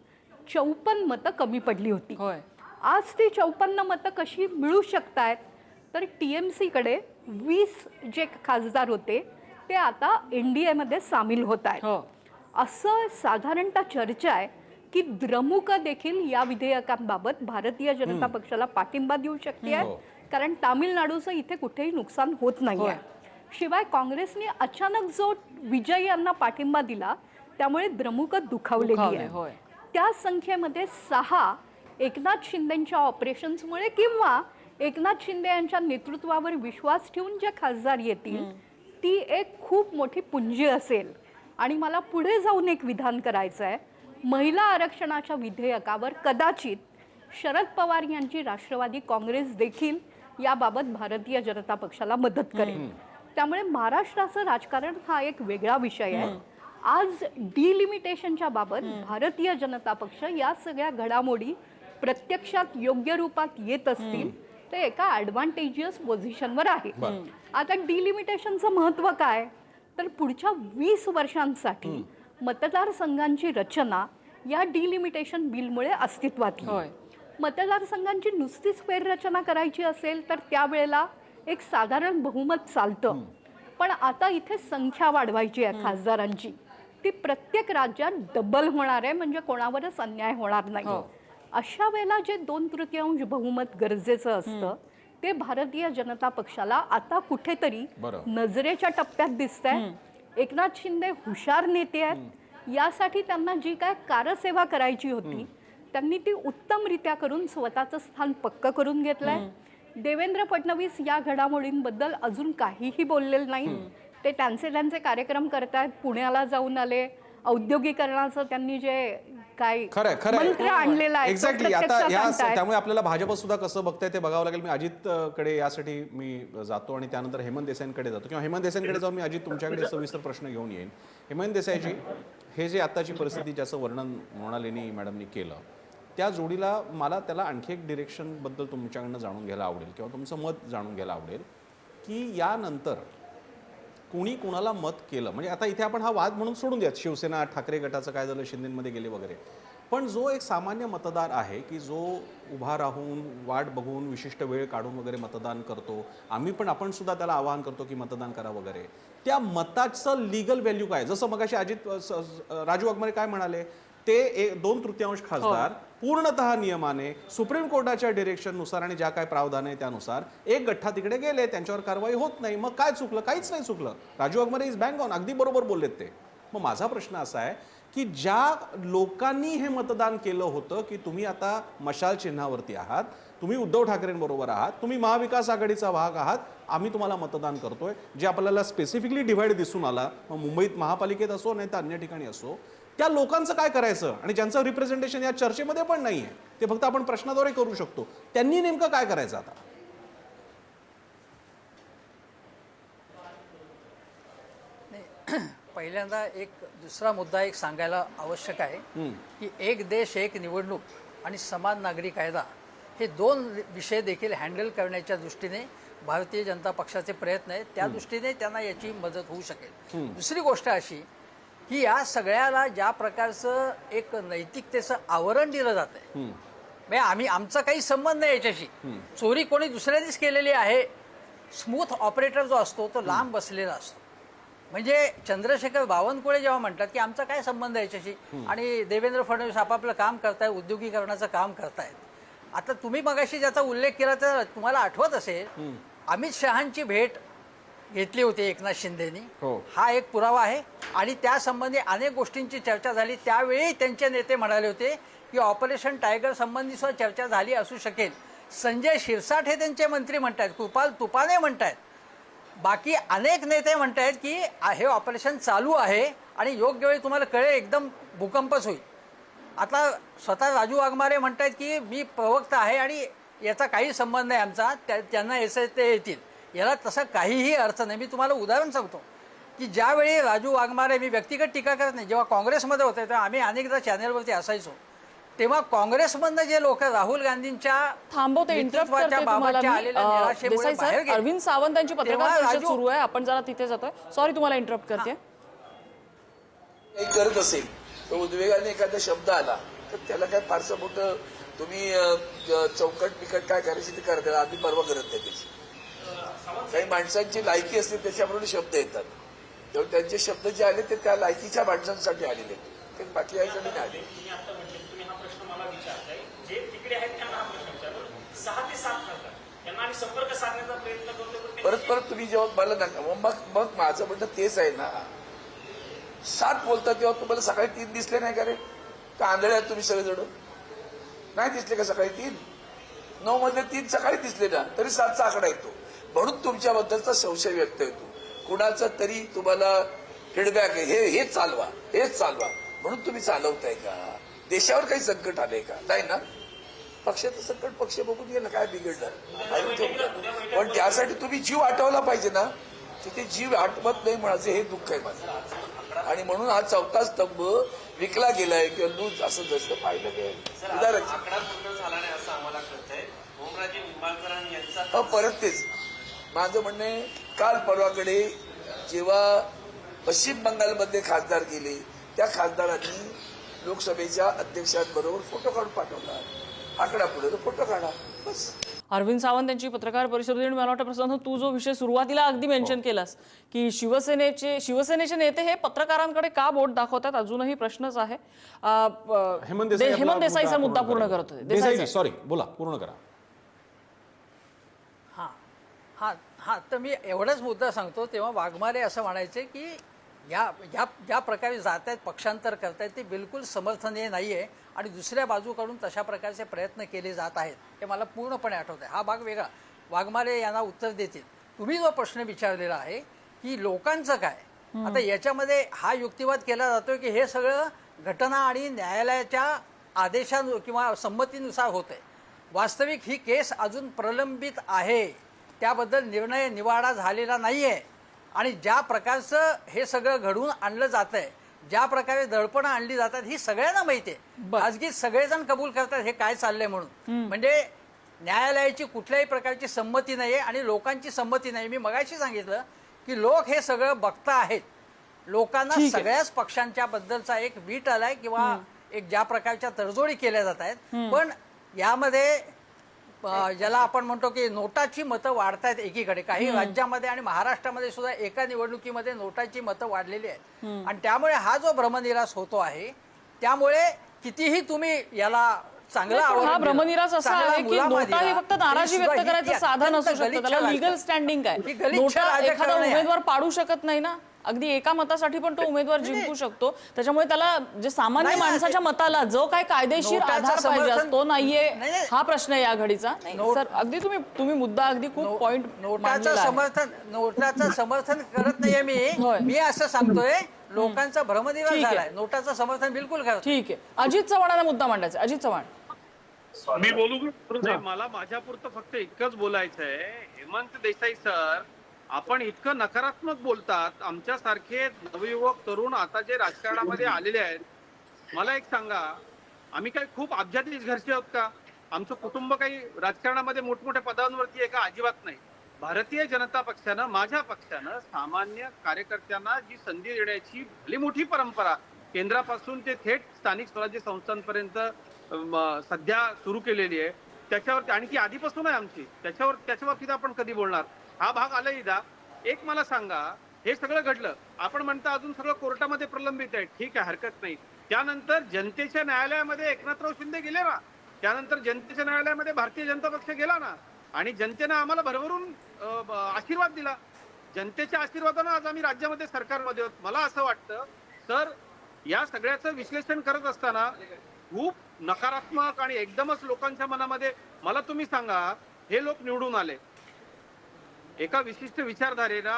54 मतं कमी पडली होती. आज ती 54 मतं कशी मिळू शकतात, तर TMCकडे 20 जे खासदार होते ते आता NDAमध्ये सामील होत आहेत. असं साधारणतः चर्चा आहे की द्रमुक देखील या विधेयकांबाबत भारतीय जनता पक्षाला पाठिंबा देऊ शकते आहे, कारण तामिळनाडूचं इथे कुठेही नुकसान होत नाही आहे. शिवाय काँग्रेसने अचानक जो विजय यांना पाठिंबा दिला त्यामुळे द्रमुक दुखावलेली आहे. त्या संख्येमध्ये 6 एकनाथ शिंदेच्या ऑपरेशन्समुळे किंवा एकनाथ शिंदे यांच्या नेतृत्वावर विश्वास ठेवून जे खासदार येतील ती एक खूप मोठी पुंजी असेल. आणि मला पुढे जाऊन एक विधान करायचं आहे, महिला आरक्षणाच्या विधेयकावर कदाचित शरद पवार यांची राष्ट्रवादी काँग्रेस देखील याबाबत भारतीय जनता पक्षाला मदत करेल. त्यामुळे महाराष्ट्राचं राजकारण हा एक वेगळा विषय आहे. आज डिलिमिटेशनच्या बाबत भारतीय जनता पक्ष या सगळ्या घडामोडी प्रत्यक्षात योग्य रूपात येत असतील ते एका ॲडव्हान्टेजियस पोझिशनवर आहे. आता डिलिमिटेशनचं महत्त्व काय, तर पुढच्या 20 वर्षांसाठी मतदारसंघांची रचना या डिलिमिटेशन बिलमुळे अस्तित्वात येईल. मतदारसंघांची नुसतीच फेररचना करायची असेल तर त्यावेळेला एक साधारण बहुमत चालतं. पण आता इथे संख्या वाढवायची आहे खासदारांची, ती प्रत्येक राज्यात डबल होणार आहे, म्हणजे कोणावरच अन्याय होणार नाही. अशा वेळेला जे 2/3 बहुमत गरजेचं असतं ते भारतीय जनता पक्षाला आता कुठेतरी नजरेच्या टप्प्यात दिसतंय. एकनाथ शिंदे हुशार नेते आहेत, यासाठी त्यांना जी काय कारसेवा करायची होती त्यांनी ती उत्तमरित्या करून स्वतःचं स्थान पक्क करून घेतलंय. देवेंद्र फडणवीस या घडामोडींबद्दल अजून काहीही बोललेलं नाही. ते त्यांचे कार्यक्रम करतायत. पुण्याला जाऊन आले. औद्योगिकरणाचं त्यांनी जे काय मंत्र आणलेलं आहे
एक्झॅक्टली. आता त्यामुळे आपल्याला भाजप सुद्धा कसं बघताय ते बघावं लागेल. मी अजित कडे यासाठी मी जातो आणि त्यानंतर हेमंत देसाईंकडे जातो, किंवा हेमंत देसाईंकडे जाऊन मी अजित तुमच्याकडे सविस्तर प्रश्न घेऊन येईन. हेमंत देसाईजी, हे जे आताची परिस्थिती ज्याचं वर्णन मृणालिनी मॅडमनी केलं, त्या जोडीला मला त्याला आणखी एक डिरेक्शनबद्दल तुमच्याकडनं जाणून घ्यायला आवडेल किंवा तुमचं मत जाणून घ्यायला आवडेल की यानंतर कोणी कोणाला मत केलं. म्हणजे आता इथे आपण हा वाद म्हणून सोडून द्यात, शिवसेना ठाकरे गटाचं काय झालं, शिंदेमध्ये गेले वगैरे, पण जो एक सामान्य मतदार आहे की जो उभा राहून वाट बघून विशिष्ट वेळ काढून वगैरे मतदान करतो, आपण सुद्धा त्याला आवाहन करतो की मतदान करा वगैरे, त्या मताचं लिगल व्हॅल्यू काय? जसं मगाशी राजू वाघमारे काय म्हणाले, ते 2/3 खासदार पूर्णतः नियमाने सुप्रीम कोर्टाच्या डिरेक्शननुसार आणि ज्या काय प्रावधान आहे त्यानुसार एक गठ्ठा तिकडे गेले, त्यांच्यावर कारवाई होत नाही. मग काय चुकलं? काहीच नाही चुकलं. Raju Waghmare is bang on, अगदी बरोबर बोललेत ते. मग माझा प्रश्न असा आहे की ज्या लोकांनी हे मतदान केलं होतं की तुम्ही आता मशाल चिन्हावरती आहात, तुम्ही उद्धव ठाकरेंबरोबर आहात, तुम्ही महाविकास आघाडीचा भाग आहात, आम्ही तुम्हाला मतदान करतोय, जे आपल्याला स्पेसिफिकली डिव्हाइड दिसून आला, मग मुंबईत महापालिकेत असो नाही तर अन्य ठिकाणी असो, त्या लोकांचं काय करायचं? आणि ज्यांचं रिप्रेझेंटेशन या चर्चेमध्ये पण नाहीये, ते फक्त आपण प्रश्नाद्वारे करू शकतो, त्यांनी नेमकं काय करायचं आता?
पहिल्यांदा एक दुसरा मुद्दा एक सांगायला आवश्यक आहे की एक देश एक निवडणूक आणि समान नागरी कायदा हे 2 विषय देखील हँडल करण्याच्या दृष्टीने भारतीय जनता पक्षाचे प्रयत्न आहेत. त्या दृष्टीने त्यांना याची मदत होऊ शकेल. दुसरी गोष्ट अशी की या सगळ्याला ज्या प्रकारचं एक नैतिकतेचं आवरण दिलं जात आहे, म्हणजे आमचा काही संबंध नाही याच्याशी. चोरी कोणी दुसऱ्यानेच केलेली आहे. स्मूथ ऑपरेटर जो असतो तो लांब बसलेला असतो. म्हणजे चंद्रशेखर बावनकुळे जेव्हा म्हणतात की आमचा काय संबंध आहे याच्याशी, आणि देवेंद्र फडणवीस आपापलं काम करतायत, उद्योगीकरणाचं काम करतायत. आता तुम्ही मगाशी ज्याचा उल्लेख केला तर तुम्हाला आठवत असेल, अमित शहांची भेट घेतली होती एकनाथ शिंदेनी, हा एक पुरावा आहे. आणि त्यासंबंधी अनेक गोष्टींची चर्चा झाली. त्यावेळी त्यांचे नेते म्हणाले होते की ऑपरेशन टायगर संबंधी सुद्धा चर्चा झाली असू शकेल. संजय शिरसाट हे त्यांचे मंत्री म्हणतायत, कृपाल तुपाने म्हणतायत, बाकी अनेक नेते म्हणतायत की हे ऑपरेशन चालू आहे आणि योग्य वेळी तुम्हाला कळेल, एकदम भूकंपच होईल. आता स्वतः राजू वाघमारे म्हणतायत की मी प्रवक्ता आहे आणि याचा काही संबंध नाही आमचा, त्यांना याचे ते येतील. याला तसा काहीही अर्थ नाही. मी तुम्हाला उदाहरण सांगतो की ज्यावेळी राजू वाघमारे, मी व्यक्तिगत टीका करत नाही, जेव्हा काँग्रेसमध्ये होते तेव्हा आम्ही अनेकदा चॅनेलवरती असायचो, तेव्हा काँग्रेसमधनं जे लोक राहुल गांधींच्या
थांबवते, इंटरप्ट करते तुम्हाला मी. देसाई सर, अरविंद सावंत यांची पत्रकार परिषद सुरू आहे, आपण जरा तिथे जातोय. सॉरी तुम्हाला इंटरप्ट करते.
काही करत असेल तर उद्वेगाने एखादा शब्द आला तर त्याला काय फारसं मोठं तुम्ही चौकट बिकट काय करायची ते करता, आम्ही परवा करत नाही त्याची. काही माणसांची लायकी असते त्याच्याप्रमाणे शब्द येतात, तेव्हा त्यांचे शब्द जे आले ते त्या लायकीच्या माणसांसाठी आलेले, ते बाकी याच्याने नाही आले. परत तुम्ही जेव्हा मला नका, मग माझं म्हणणं तेच आहे ना, 7 बोलतात तेव्हा तुम्हाला सकाळी 3 दिसले नाही का रे? का आंधळे आहेत तुम्ही सगळेजण? नाही दिसले का सकाळी 3? 9 मधले 3 सकाळी दिसले ना, तरी 7चा आकडा येतो. म्हणून तुमच्याबद्दलचा संशय व्यक्त होतो. कुणाचा तरी तुम्हाला फीडबॅक आहे, हेच चालवा म्हणून तुम्ही चालवताय का? देशावर काही संकट आलंय का? नाही ना. पक्षाचं संकट पक्ष बघून गेलं, काय बिघडलं पण त्यासाठी तुम्ही जीव आटवला पाहिजे ना, तिथे जीव आटवत नाही म्हणायचं हे दुःख आहे माझं. आणि म्हणून हा 4था स्तंभ विकला गेलाय किंवा लूज असं जसं पाहिलं गेलं. परत तेच माझं म्हणणं आहे, काल परवाकडे जेव्हा पश्चिम बंगालमध्ये खासदार गेले त्या खासदारांनी लोकसभेच्या अध्यक्षांबरोबर फोटो काढून पाठवला. आकडा पुढे तो फोटो काढा बस.
अरविंद सावंत यांची पत्रकार परिषद होती आणि मला वाटतं प्रसन्न तू जो विषय सुरुवातीला अगदी मेन्शन केलास की शिवसेनेचे नेते हे पत्रकारांकडे का बोट दाखवतात अजूनही प्रश्नच आहे.
हेमंत
देसाईचा मुद्दा पूर्ण करत होते.
देसाई सॉरी बोला, पूर्ण करा.
हां हां हां तर मी एवढाच मुद्दा सांगतो. तेव्हा वाघमारे असं म्हणायचे की ज्या प्रकारे जात आहेत, पक्षांतर करतायत ते बिलकुल समर्थनीय नाही आहे आणि दुसऱ्या बाजूकडून तशा प्रकारचे प्रयत्न केले जात आहेत हे मला पूर्णपणे आठवत आहे. हा भाग वेगळा, वाघमारे यांना उत्तर देतील. तुम्ही जो प्रश्न विचारलेला आहे की लोकांचं काय, आता याच्यामध्ये हा युक्तिवाद केला जातो की हे सगळं घटना आणि न्यायालयाच्या आदेशा किंवा संमतीनुसार होत आहे. वास्तविक ही केस अजून प्रलंबित आहे, त्याबद्दल निर्णय निवाडा झालेला नाही आहे. आणि ज्या प्रकारचं हे सगळं घडवून आणलं जात आहे, ज्या प्रकारे दडपणं आणली जातात ही सगळ्यांना माहिती आहे. खाजगी सगळेजण कबूल करतात हे काय चाललंय म्हणून. म्हणजे न्यायालयाची कुठल्याही प्रकारची संमती नाही आहे आणि लोकांची संमती नाही. मी मगाशी सांगितलं की लोक हे सगळं बघता आहेत. लोकांना सगळ्याच पक्षांच्या बद्दलचा एक वीट आलाय किंवा एक ज्या प्रकारच्या तडजोडी केल्या जात आहेत. पण यामध्ये ज्याला आपण म्हणतो की नोटाची मतं वाढतायत एकीकडे, काही राज्यामध्ये आणि महाराष्ट्रामध्ये सुद्धा एका निवडणुकीमध्ये नोटाची मतं वाढलेली आहेत आणि त्यामुळे हा जो भ्रमनिरास होतो आहे, त्यामुळे कितीही तुम्ही याला चांगला
हा भ्रमनिरास असा आहे की नोटा हे फक्त नाराजी व्यक्त करायचं साधन असू शकतं. त्याला लीगल स्टँडिंग काय, नोटा एखादा उमेदवार पाडू शकत नाही ना. अगदी एका मतासाठी पण तो उमेदवार जिंकू शकतो. त्याच्यामुळे त्याला जे सामान्य माणसाच्या मताला जो काय कायदेशीर आधार पाहिजे असतो नाहीये, हा प्रश्न आहे या घडीचा. सर अगदी तुम्ही मुद्दा अगदी खूप पॉइंट.
नोटाचं समर्थन करत नाहीये मी असं सांगतोय लोकांचा भ्रमनिरास झालाय. नोटाचं समर्थन बिलकुल करत.
ठीक आहे, अजित चव्हाणांना मुद्दा मांडायचा. अजित चव्हाण,
मी बोलू का? मला माझ्यापुरतं फक्त इतकंच बोलायचं आहे. हेमंत देसाई सर, आपण इतकं नकारात्मक बोलतात. आमच्यासारखे नवयुवक तरुण आता जे राजकारणामध्ये आलेले आहेत, मला एक सांगा, आम्ही काही खूप अब्जाधीश घरचे आहोत का? आमचं कुटुंब काही राजकारणामध्ये मोठमोठ्या पदांवरती आहे का? अजिबात नाही. भारतीय जनता पक्षानं, माझ्या पक्षानं सामान्य कार्यकर्त्यांना जी संधी देण्याची भली मोठी परंपरा केंद्रापासून ते थेट स्थानिक स्वराज्य संस्थांपर्यंत सध्या सुरू केलेली आहे. त्याच्यावरती आणि ती आधीपासून आहे आमची. त्याच्या बाबतीत आपण कधी बोलणार? हा भाग आला इदा. एक मला सांगा, हे सगळं घडलं, आपण म्हणता अजून सगळं कोर्टामध्ये प्रलंबित आहे. ठीक आहे, हरकत नाही. त्यानंतर जनतेच्या न्यायालयामध्ये एकनाथराव शिंदे गेले ना, त्यानंतर जनतेच्या न्यायालयामध्ये भारतीय जनता पक्ष गेला ना, आणि जनतेनं आम्हाला भरभरून आशीर्वाद दिला. जनतेच्या आशीर्वादानं आज आम्ही राज्यामध्ये सरकारमध्ये आहोत. मला असं वाटतं सर, या सगळ्याचं विश्लेषण करत असताना खूप नकारात्मक आणि एकदमच लोकांच्या मनामध्ये, मला तुम्ही सांगा, हे लोक निवडून आले एका विशिष्ट विचारधारेला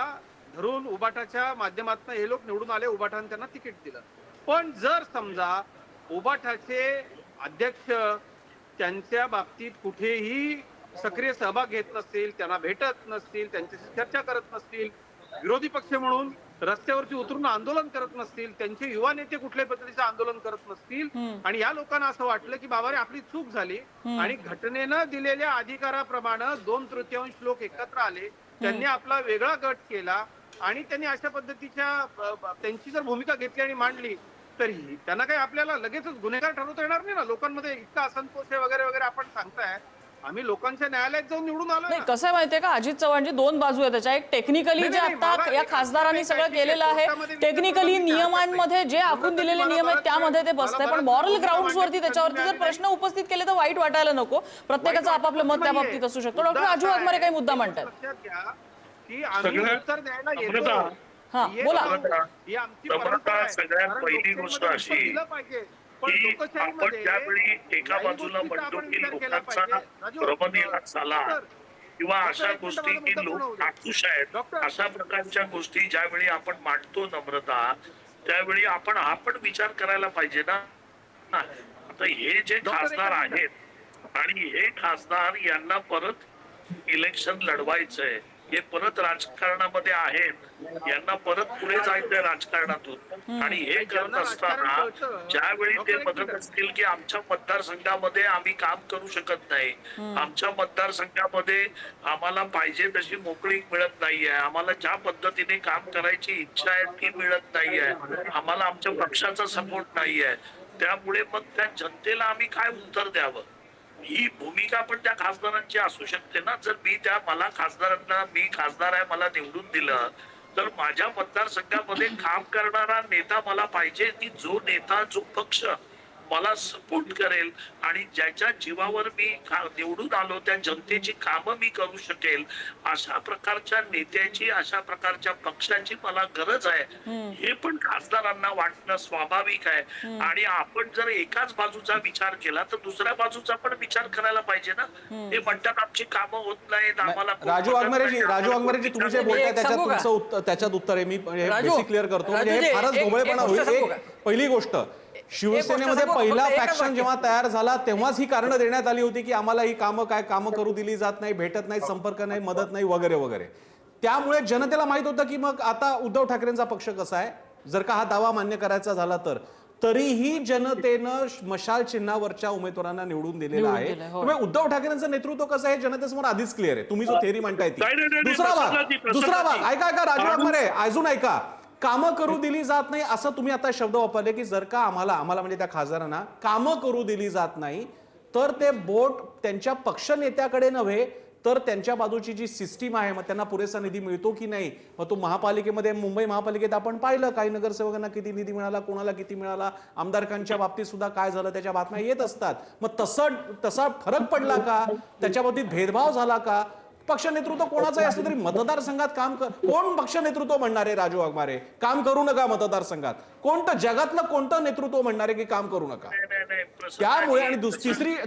धरून, उबाटाच्या माध्यमातून हे लोक निवडून आले, उबाटाने त्यांना तिकीट दिलं. पण जर समजा उबाटाचे अध्यक्ष त्यांच्या बाबतीत कुठेही सक्रिय सहभाग घेत नसतील, त्यांना भेटत नसतील, त्यांच्याशी चर्चा करत नसतील, विरोधी पक्ष म्हणून रस्त्यावरती उतरून आंदोलन करत नसतील, त्यांचे युवा नेते कुठल्याही पद्धतीचं आंदोलन करत नसतील, आणि या लोकांना असं वाटलं की बाबा रे आपली चूक झाली आणि घटनेनं दिलेल्या अधिकाराप्रमाणे 2/3 लोक एकत्र आले, त्यांनी आपला वेगळा गट केला आणि त्यांनी अशा पद्धतीच्या त्यांची जर भूमिका घेतली आणि मांडली, तर त्यांना काही आपल्याला लगेचच गुन्हेगार ठरवता येणार नाही ना. लोकांमध्ये इतका असंतोष आहे वगैरे वगैरे आपण सांगताय. आम्ही लोकांच्या न्यायालयात जाऊन निवडून आलो.
नाही, कसं आहे माहितीये का, अजित चव्हाणजी, दोन बाजू आहे त्याच्या. एक टेक्निकली जे आता या खासदारांनी सगळं केलेलं आहे, टेक्निकली नियमांमध्ये जे आखून दिलेले नियम आहेत त्यामध्ये ते बसतंय. पण मॉरल ग्राउंड्स वरती त्याच्यावरती जर प्रश्न उपस्थित केले तर वाईट वाटायला नको. प्रत्येकाचं आपापलं मत त्या बाबतीत असू शकतो. डॉक्टर राजू वाघमारे काही मुद्दा म्हणतात.
की आम्ही उत्तर द्यायला येतो.
हा बोला.
ही आमची परंपरा आहे.
सगळ्यात पहिली गोष्ट अशी
दिलं पाहिजे.
की आपण ज्यावेळी एका बाजूला म्हणतो की लोकांचा भ्रमनिरास झाला किंवा अशा गोष्टी की लोक नाखुश आहेत, अशा प्रकारच्या गोष्टी ज्यावेळी आपण मांडतो नम्रता, त्यावेळी आपण हा पण विचार करायला पाहिजे ना. आता हे जे खासदार आहेत, आणि हे खासदार यांना परत इलेक्शन लढवायचंय, हे परत राजकारणामध्ये आहेत, यांना परत पुढे जायचंय राजकारणातून. आणि हे करत असताना ज्यावेळी ते बघत असतील की आमच्या मतदारसंघामध्ये आम्ही काम करू शकत नाही, आमच्या मतदारसंघामध्ये आम्हाला पाहिजे तशी मोकळीक मिळत नाहीये, आम्हाला ज्या पद्धतीने काम करायची इच्छा आहे ती मिळत नाहीये, आम्हाला आमच्या पक्षाचा सपोर्ट नाहीये, त्यामुळे मग त्या जनतेला आम्ही काय उत्तर द्यावं, ही भूमिका पण त्या खासदारांची असू शकते ना. जर मला खासदारांना, मी खासदार आहे, मला निवडून दिलं तर माझ्या मतदारसंघामध्ये काम करणारा नेता मला पाहिजे, की जो नेता, जो पक्ष मला सपोर्ट करेल आणि ज्याच्या जीवावर मी निवडून आलो त्या जनतेची कामं मी करू शकेल, अशा प्रकारच्या नेत्याची, अशा प्रकारच्या पक्षाची मला गरज आहे, हे पण खासदारांना वाटणं स्वाभाविक आहे. आणि आपण जर एकाच बाजूचा विचार केला तर दुसऱ्या बाजूचा पण विचार करायला पाहिजे ना. हे म्हणतात आमची कामं होत नाहीत, आम्हाला
राजू वाघमारेजी तुम्ही जे बोलताय त्याच्यात उत्तर आहे मी बेसिक क्लिअर करतो. म्हणजे हे फारच ढोबळेपणा होईल. एक पहिली गोष्ट, शिवसेनेमध्ये पहिला फॅक्शन जेव्हा तयार झाला तेव्हाच ही कारणं देण्यात आली होती की आम्हाला ही कामं करू दिली जात नाही, भेटत नाही, संपर्क नाही, मदत नाही वगैरे वगैरे. त्यामुळे जनतेला माहित होतं की मग आता उद्धव ठाकरेंचा पक्ष कसा आहे, जर का हा दावा मान्य करायचा झाला तर तरीही जनतेनं मशाल चिन्हावरच्या उमेदवारांना निवडून दिलेला आहे. त्यामुळे उद्धव ठाकरेंचं नेतृत्व कसं आहे जनतेसमोर आधीच क्लिअर आहे. तुम्ही जो थेअरी मांडताय ती. दुसरा भाग ऐका राजू वाघमारे, अजून ऐका. कामं करू दिली जात नाही असं तुम्ही आता शब्द वापरले की जर का आम्हाला म्हणजे त्या खासदारांना कामं करू दिली जात नाही तर ते बोट त्यांच्या पक्ष नेत्याकडे नव्हे तर त्यांच्या बाजूची जी सिस्टीम आहे, मग त्यांना पुरेसा निधी मिळतो की नाही. मग तो महापालिकेमध्ये, मुंबई महापालिकेत आपण पाहिलं काही नगरसेवकांना किती निधी मिळाला, कोणाला किती मिळाला, आमदारकांच्या बाबतीत सुद्धा काय झालं त्याच्या बातम्या येत असतात. मग तसा फरक पडला का, त्याच्या बाबतीत भेदभाव झाला का, पक्ष नेतृत्व कोणाचंही असलं तरी मतदारसंघात कोण पक्ष नेतृत्व म्हणणार आहे राजू वाघमारे काम करू नका मतदारसंघात, कोणतं जगातलं कोणतं नेतृत्व म्हणणार आहे की काम करू नका. त्यामुळे आणि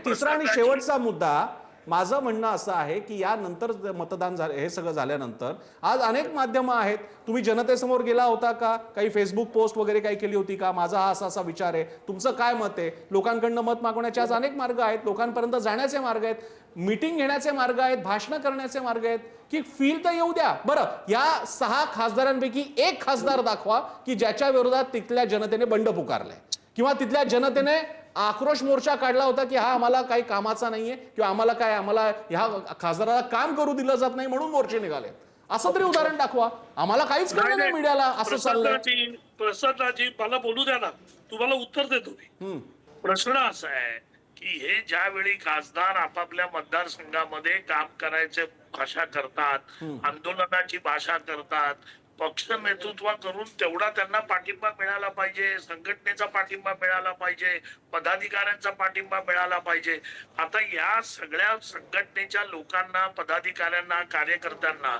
तिसरा आणि शेवटचा मुद्दा माझं म्हणणं असं आहे की यानंतर मतदान झालं, हे सगळं झाल्यानंतर आज अनेक माध्यमं आहेत, तुम्ही जनतेसमोर गेला होता का, काही फेसबुक पोस्ट वगैरे काही केली होती का, माझा हा असा विचार आहे, तुमचं काय मत आहे, लोकांकडनं मत मागवण्याचे आज अनेक मार्ग आहेत, लोकांपर्यंत जाण्याचे मार्ग आहेत, मीटिंग घेण्याचे मार्ग आहेत, भाषणं करण्याचे मार्ग आहेत, की फील तर येऊ द्या. बरं, या 6 खासदारांपैकी एक खासदार दाखवा की ज्याच्या विरोधात तिथल्या जनतेने बंड पुकारलाय किंवा तिथल्या जनतेने आक्रोश मोर्चा काढला होता की हा आम्हाला काही कामाचा नाहीये किंवा आम्हाला ह्या खासदाराला काम करू दिलं जात नाही म्हणून मोर्चे निघाले. असं तरी उदाहरण दाखवा. आम्हाला काहीच कळलं नाही मीडियाला असं चाललंय.
प्रसादराजी मला बोलू द्या ना, तुम्हाला उत्तर देतो मी. प्रश्न असा आहे की हे ज्यावेळी खासदार आपापल्या मतदारसंघामध्ये काम करायचे भाषा करतात, आंदोलनाची भाषा करतात, पक्ष नेतृत्व करून तेवढा त्यांना पाठिंबा मिळाला पाहिजे, संघटनेचा पाठिंबा मिळाला पाहिजे, पदाधिकाऱ्यांचा पाठिंबा मिळाला पाहिजे. आता या सगळ्या संघटनेच्या लोकांना, पदाधिकाऱ्यांना, कार्यकर्त्यांना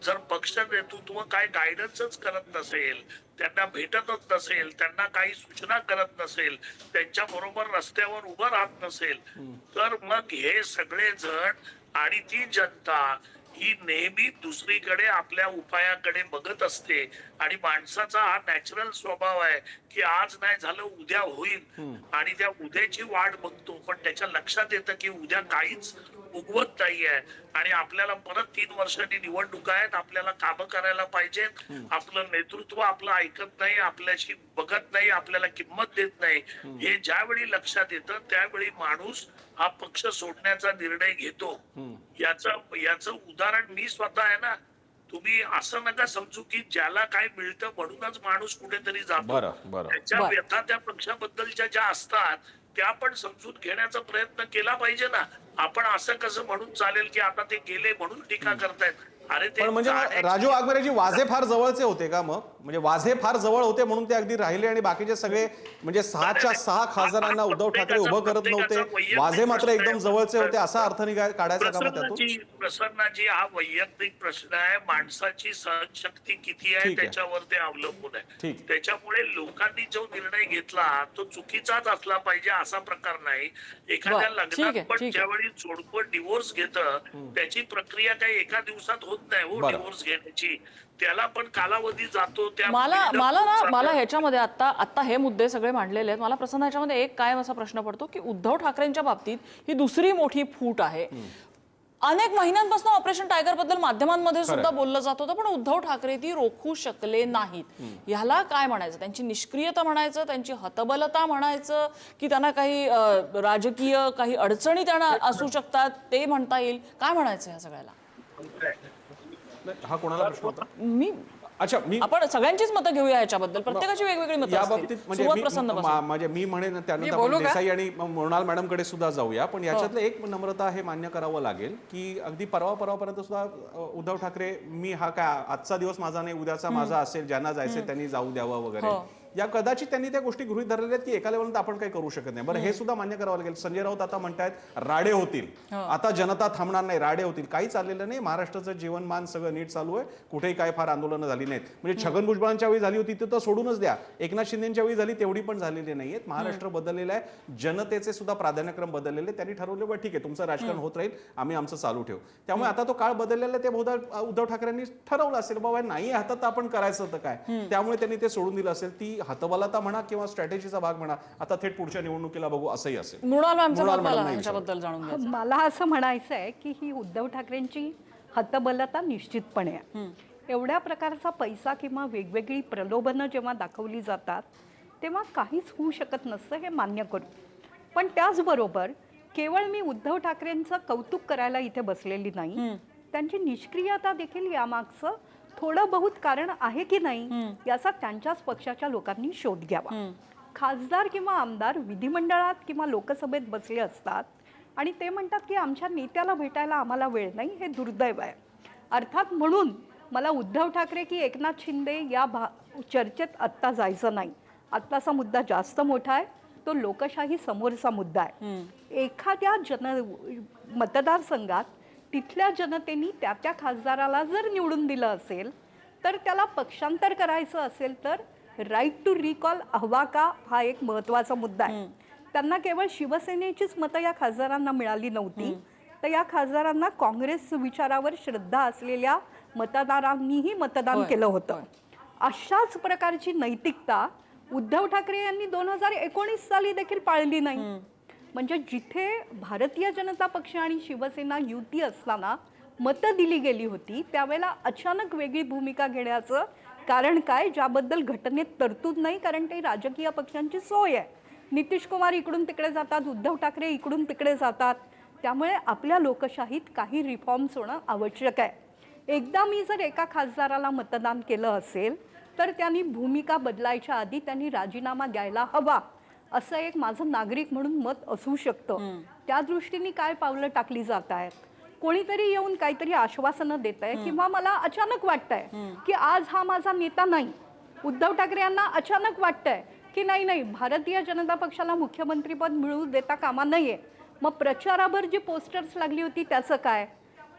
जर पक्ष नेतृत्व काय गायडन्सच करत नसेल, त्यांना भेटतच नसेल, त्यांना काही सूचना करत नसेल, त्यांच्या बरोबर रस्त्यावर उभं राहत नसेल, तर मग हे सगळे जण आणि ती जनता ही नेहमी दुसरीकडे आपल्या उपायाकडे बघत असते. आणि माणसाचा हा नॅचरल स्वभाव आहे की आज नाही झालं उद्या होईल आणि त्या उद्याची वाट बघतो. पण त्याच्या लक्षात येतं की उद्या काहीच उगवत नाहीये आणि आपल्याला परत 3 वर्षांनी निवडणुका आहेत, आपल्याला कामं करायला पाहिजेत. आपलं नेतृत्व आपलं ऐकत नाही, आपल्याशी बघत नाही, आपल्याला किंमत देत नाही. हे ज्यावेळी लक्षात येतं त्यावेळी माणूस हा पक्ष सोडण्याचा निर्णय घेतो. याचं उदाहरण मी स्वतः आहे ना. तुम्ही असं नका समजू की ज्याला काय मिळतं म्हणूनच माणूस कुठेतरी जातो. त्याच्या व्यथा त्या पक्षाबद्दलच्या ज्या असतात त्या पण समजून घेण्याचा प्रयत्न केला पाहिजे ना. आपण असं कसं म्हणून चालेल की आता ते गेले म्हणून टीका करतायत. अरे ते
म्हणजे राजू वाघमारेजी वाझे फार जवळचे होते का? मग म्हणजे वाझे फार जवळ होते म्हणून ते अगदी राहिले आणि बाकीचे सगळे म्हणजे 6च्या 6 खासदारांना उद्धव ठाकरे उभं करत नव्हते, वाझे मात्र एकदम जवळचे होते, असा अर्थ काढायचा का?
प्रसन्नाजी, हा वैयक्तिक प्रश्न आहे. माणसाची सहनशक्ती किती आहे त्याच्यावर ते अवलंबून आहे. त्याच्यामुळे लोकांनी जो निर्णय घेतला तो चुकीचाच असला पाहिजे असा प्रकार नाही. एखाद्या लग्नात पण ज्यावेळी कोणी जोडपं डिवोर्स घेतं त्याची प्रक्रिया काही एका दिवसात होत नाही हो.
बरं.
डिवोर्स घेण्याची त्याला पण कालावधी जातो. त्या
मला
build-up
मला
होत
ना
जातं.
मला ह्याच्यामध्ये आता हे मुद्दे सगळे मांडलेले आहेत. मला प्रसन्न ह्याच्यामध्ये एक कायम असा प्रश्न पडतो की उद्धव ठाकरेंच्या बाबतीत ही दुसरी मोठी फूट आहे. अनेक महिन्यांपासून ऑपरेशन टायगर बद्दल माध्यमांमध्ये सुद्धा बोललं जात होतं, पण उद्धव ठाकरे ती रोखू शकले नाहीत. ह्याला काय म्हणायचं? त्यांची निष्क्रियता म्हणायचं, त्यांची हतबलता म्हणायचं, की त्यांना काही राजकीय काही अडचणी त्यांना असू शकतात ते म्हणता येईल, काय म्हणायचं ह्या सगळ्याला?
हा कोणाला प्रश्न होता?
मी
अच्छा, मी
आपण सगळ्यांचीच मतं घेऊया याच्याबद्दल, प्रत्येकाची वेगवेगळी मतं
या
असतील.
बाबतीत म्हणजे
सुरुवात प्रसन्न
म्हणजे मी म्हणेन
मी
त्यानंतर
बोलू
आपण
का?
देसाई आणि मृणाल मॅडम कडे सुद्धा जाऊया. पण याच्यातलं एक नम्रता हे मान्य करावं लागेल की अगदी परवापर्यंत सुद्धा उद्धव ठाकरे मी हा काय आजचा दिवस माझा नाही उद्याचा माझा असेल, ज्यांना जायचं त्यांनी जाऊ द्यावं वगैरे, या कदाचित त्यांनी त्या गोष्टी गृहीत धरलेल्या आहेत की एका लेवलला आपण काही करू शकत नाही. बरं, हे सुद्धा मान्य करावं लागेल. संजय राऊत आता म्हणतायत राडे होतील, आता जनता थांबणार नाही, राडे होतील. काही चाललेलं नाही. महाराष्ट्राचं जीवनमान सगळं नीट चालू आहे. कुठेही काय फार आंदोलनं झाली नाहीत. म्हणजे छगन भुजबळांच्या वेळी झाली होती ती तर सोडूनच द्या, एकनाथ शिंदेच्या वेळी झाली तेवढी पण झालेली नाहीयेत. महाराष्ट्र बदललेला आहे, जनतेचे सुद्धा प्राधान्यक्रम बदललेले. त्यांनी ठरवलं बरं ठीक आहे तुमचं राजकारण होत राहील, आम्ही आमचं चालू ठेवू. त्यामुळे आता तो काळ बदललेला आहे. ते बहुधा उद्धव ठाकरेंनी ठरवलं असेल बाबा नाही हातात आपण करायचं होतं काय, त्यामुळे त्यांनी ते सोडून दिलं असेल. ती हतबलता म्हणा किंवा स्ट्रॅटेजीचा भाग म्हणा, आता थेट पुढच्या निवडणुकीला बघू असंही असेल.
मृणाल मॅमचं
मृणाल
मत
मॅडम
मला
नाही
ह्याच्याबद्दल जाणून घ्यायचं.
मला असं म्हणायचं आहे की ही उद्धव ठाकरेंची हतबलता निश्चितपणे आहे. एवढ्या प्रकारचा पैसा किंवा वेगवेगळी प्रलोभनं जेव्हा दाखवली जातात तेव्हा काहीच होऊ शकत नसतं, हे मान्य करू. पण त्याचबरोबर केवळ मी उद्धव ठाकरेंचं कौतुक करायला इथे बसलेली नाही, त्यांची निष्क्रियता देखील यामागचं थोडं बहुत कारण आहे की नाही याचा त्यांच्याच पक्षाच्या लोकांनी शोध घ्यावा. खासदार किंवा आमदार विधिमंडळात किंवा लोकसभेत बसले असतात आणि ते म्हणतात की आमच्या नेत्याला भेटायला आम्हाला वेळ नाही, हे दुर्दैव आहे. अर्थात म्हणून मला उद्धव ठाकरे की एकनाथ शिंदे या चर्चेत आत्ता जायचं नाही. आत्ताचा मुद्दा जास्त मोठा आहे, तो लोकशाही समोरचा मुद्दा आहे. एखाद्या मतदारसंघात तिथल्या जनतेने त्या खासदाराला जर निवडून दिलं असेल तर त्याला पक्षांतर करायचं असेल तर राईट टू रिकॉल हवा का, हा एक महत्त्वाचा मुद्दा आहे. त्यांना केवळ शिवसेनेचीच मतं या खासदारांना मिळाली नव्हती, तर या खासदारांना काँग्रेस विचारावर श्रद्धा असलेल्या मतदारांनीही मतदान केलं होतं. अशाच प्रकारची नैतिकता उद्धव ठाकरे यांनी 2019 साली देखील पाळली नाही. म्हणजे जिथे भारतीय जनता पक्ष आणि शिवसेना युती असताना मतं दिली गेली होती त्यावेळेला अचानक वेगळी भूमिका घेण्याचं कारण काय, ज्याबद्दल घटनेत तरतूद नाही, कारण ते राजकीय पक्षांची सोय आहे. नितीश कुमार इकडून तिकडे जातात, उद्धव ठाकरे इकडून तिकडे जातात. त्यामुळे आपल्या लोकशाहीत काही रिफॉर्म्स होणं आवश्यक आहे. एकदा मी जर एका खासदाराला मतदान केलं असेल तर त्यांनी भूमिका बदलायच्या आधी त्यांनी राजीनामा द्यायला हवा, असं एक माझं नागरिक म्हणून मत असू शकतं. त्या दृष्टीने काय पावलं टाकली जात आहेत, कोणीतरी येऊन काहीतरी आश्वासनं देत आहे किंवा मला अचानक वाटतंय की आज हा माझा नेता नाही. उद्धव ठाकरे यांना अचानक वाटतंय की नाही भारतीय जनता पक्षाला मुख्यमंत्रीपद मिळू देता कामा नये. मग प्रचारावर जी पोस्टर्स लागली होती त्याचं काय?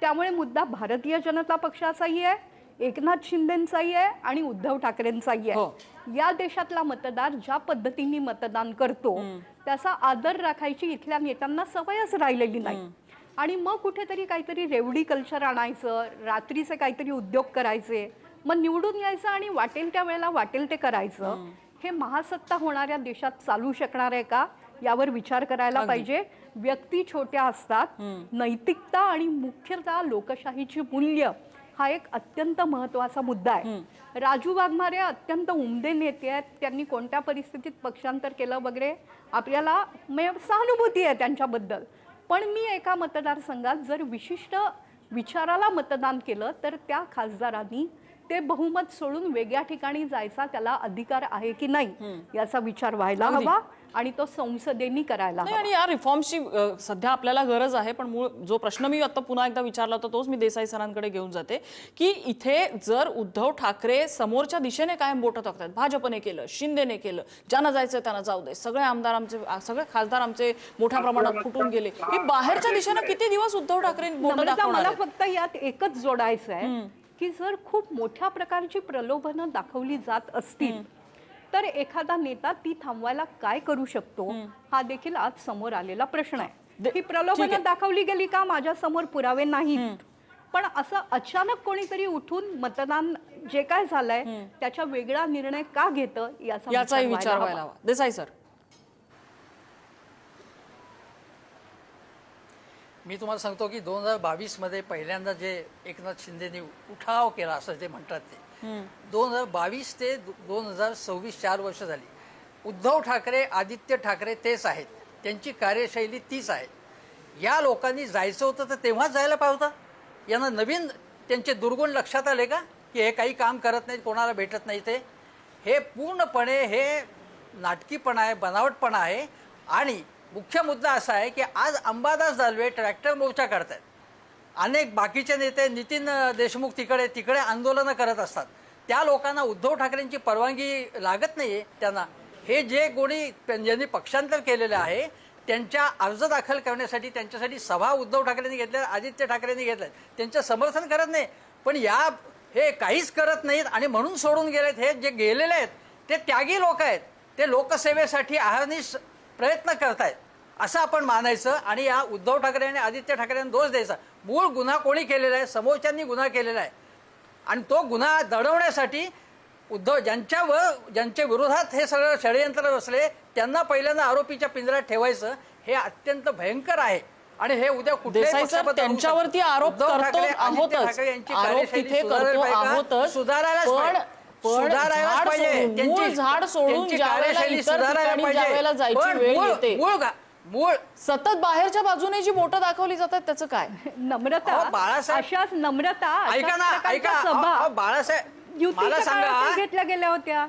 त्यामुळे मुद्दा भारतीय जनता पक्षाचाही आहे, एकनाथ शिंदेंचाही आहे आणि उद्धव ठाकरेंचाही आहे. या देशातला मतदार ज्या पद्धतीने मतदान करतो त्याचा आदर राखायची इथल्या नेत्यांना सवयच राहिलेली नाही. आणि मग कुठेतरी काहीतरी रेवडी कल्चर आणायचं, रात्रीचे काहीतरी उद्योग करायचे, मग निवडून यायचं आणि वाटेल त्या वेळेला वाटेल ते करायचं. हे महासत्ता होणाऱ्या देशात चालू शकणार आहे का, यावर विचार करायला पाहिजे. व्यक्ती छोट्या असतात, नैतिकता आणि मुख्यतः लोकशाहीची मूल्य हा एक अत्यंत महत्त्वाचा मुद्दा आहे. राजू वाघमारे अत्यंत उमदे नेते आहेत, त्यांनी कोणत्या परिस्थितीत पक्षांतर केलं वगैरे आपल्याला सहानुभूती आहे त्यांच्याबद्दल. पण मी एका मतदारसंघात जर विशिष्ट विचाराला मतदान केलं तर त्या खासदारांनी ते बहुमत सोडून वेगळ्या ठिकाणी जायचा त्याला अधिकार आहे की नाही याचा विचार व्हायला हवा आणि तो संसदेने करायला हवा.
आणि या रिफॉर्मची सध्या आपल्याला गरज आहे. पण मूळ जो प्रश्न मी आता पुन्हा एकदा विचारला होता तोच मी देसाई सरांकडे घेऊन जाते की इथे जर उद्धव ठाकरे समोरच्या दिशेने कायम बोटं टाकतात, भाजपने केलं, शिंदेने केलं, ज्यांना जायचं त्यांना जाऊ दे, सगळे आमदार आमचे, सगळे खासदार आमचे मोठ्या प्रमाणात फुटून गेले, ही बाहेरच्या दिशेने किती दिवस उद्धव ठाकरे बोटं दाखवणार
मला
आहेत?
फक्त यात एकच जोडायचं आहे की जर खूप मोठ्या प्रकारची प्रलोभनं दाखवली जात असतील तर एखादा नेता ती थांबवायला काय करू शकतो, हा देखील आज समोर आलेला प्रश्न आहे. ही प्रलोभनं दाखवली गेली का माझ्या समोर पुरावे नाहीत, पण असं अचानक कोणीतरी उठून मतदान जे काय झालंय त्याचा वेगळा निर्णय का घेतं
याचाही विचार व्हायला हवा. देसाई सर,
मी तुम्हाला सांगतो की 2022 मध्ये पहिल्यांदा जे एकनाथ शिंदेनी उठाव केला असं ते म्हणतात ते 2022 ते 2026 4 वर्ष झाली. उद्धव ठाकरे, आदित्य ठाकरे तेच आहेत, त्यांची कार्यशैली तीच आहे. या लोकांनी जायचं होतं तर तेव्हाच जायला पाहिजे होतं. यांना नवीन त्यांचे दुर्गुण लक्षात आले का की हे काही काम करत नाहीत, कोणाला भेटत नाही ते? हे पूर्णपणे हे नाटकीपणा आहे, बनावटपणा आहे. आणि मुख्य मुद्दा असा आहे की आज अंबादास दानवे ट्रॅक्टर मोर्चा करतायत, अनेक बाकीचे नेते नितीन देशमुख तिकडे आंदोलनं करत असतात. त्या लोकांना उद्धव ठाकरेंची परवानगी लागत नाही त्यांना. हे जे कोणी ज्यांनी पक्षांतर केलेलं आहे त्यांच्या अर्ज दाखल करण्यासाठी त्यांच्यासाठी सभा उद्धव ठाकरेंनी घेतल्या, आदित्य ठाकरेंनी घेतल्या, त्यांचं समर्थन करत नाही. पण हे काहीच करत नाहीत आणि म्हणून सोडून गेलेत. हे जे गेलेले आहेत ते त्यागी लोक आहेत, ते लोकसेवेसाठी अहर्निश प्रयत्न करतायत असं आपण मानायचं. आणि या उद्धव ठाकरे आणि आदित्य ठाकरेंना दोष द्यायचा. मूळ गुन्हा कोणी केलेला आहे? समोरच्यांनी गुन्हा केलेला आहे. आणि तो गुन्हा दडवण्यासाठी ज्यांच्या विरोधात हे सगळं षडयंत्र रचले त्यांना पहिल्यांदा आरोपीच्या पिंजऱ्यात ठेवायचं हे अत्यंत भयंकर आहे. आणि हे उद्या
देसाई सर, त्यांच्यावरती आरोप करतो आहोतच, आरोप तिथे करतो आहोतच, पण झाड सोडून ज्यावेळेला इतर ठिकाणी ज्यावेळेला जायची वेळ येते सतत बाहेरच्या बाजूने जी बोटं दाखवली जातात त्याचं काय?
नम्रता, अशाच नम्रता,
ऐका ना बाळासाहेब मला सांगा
घेतल्या गेल्या होत्या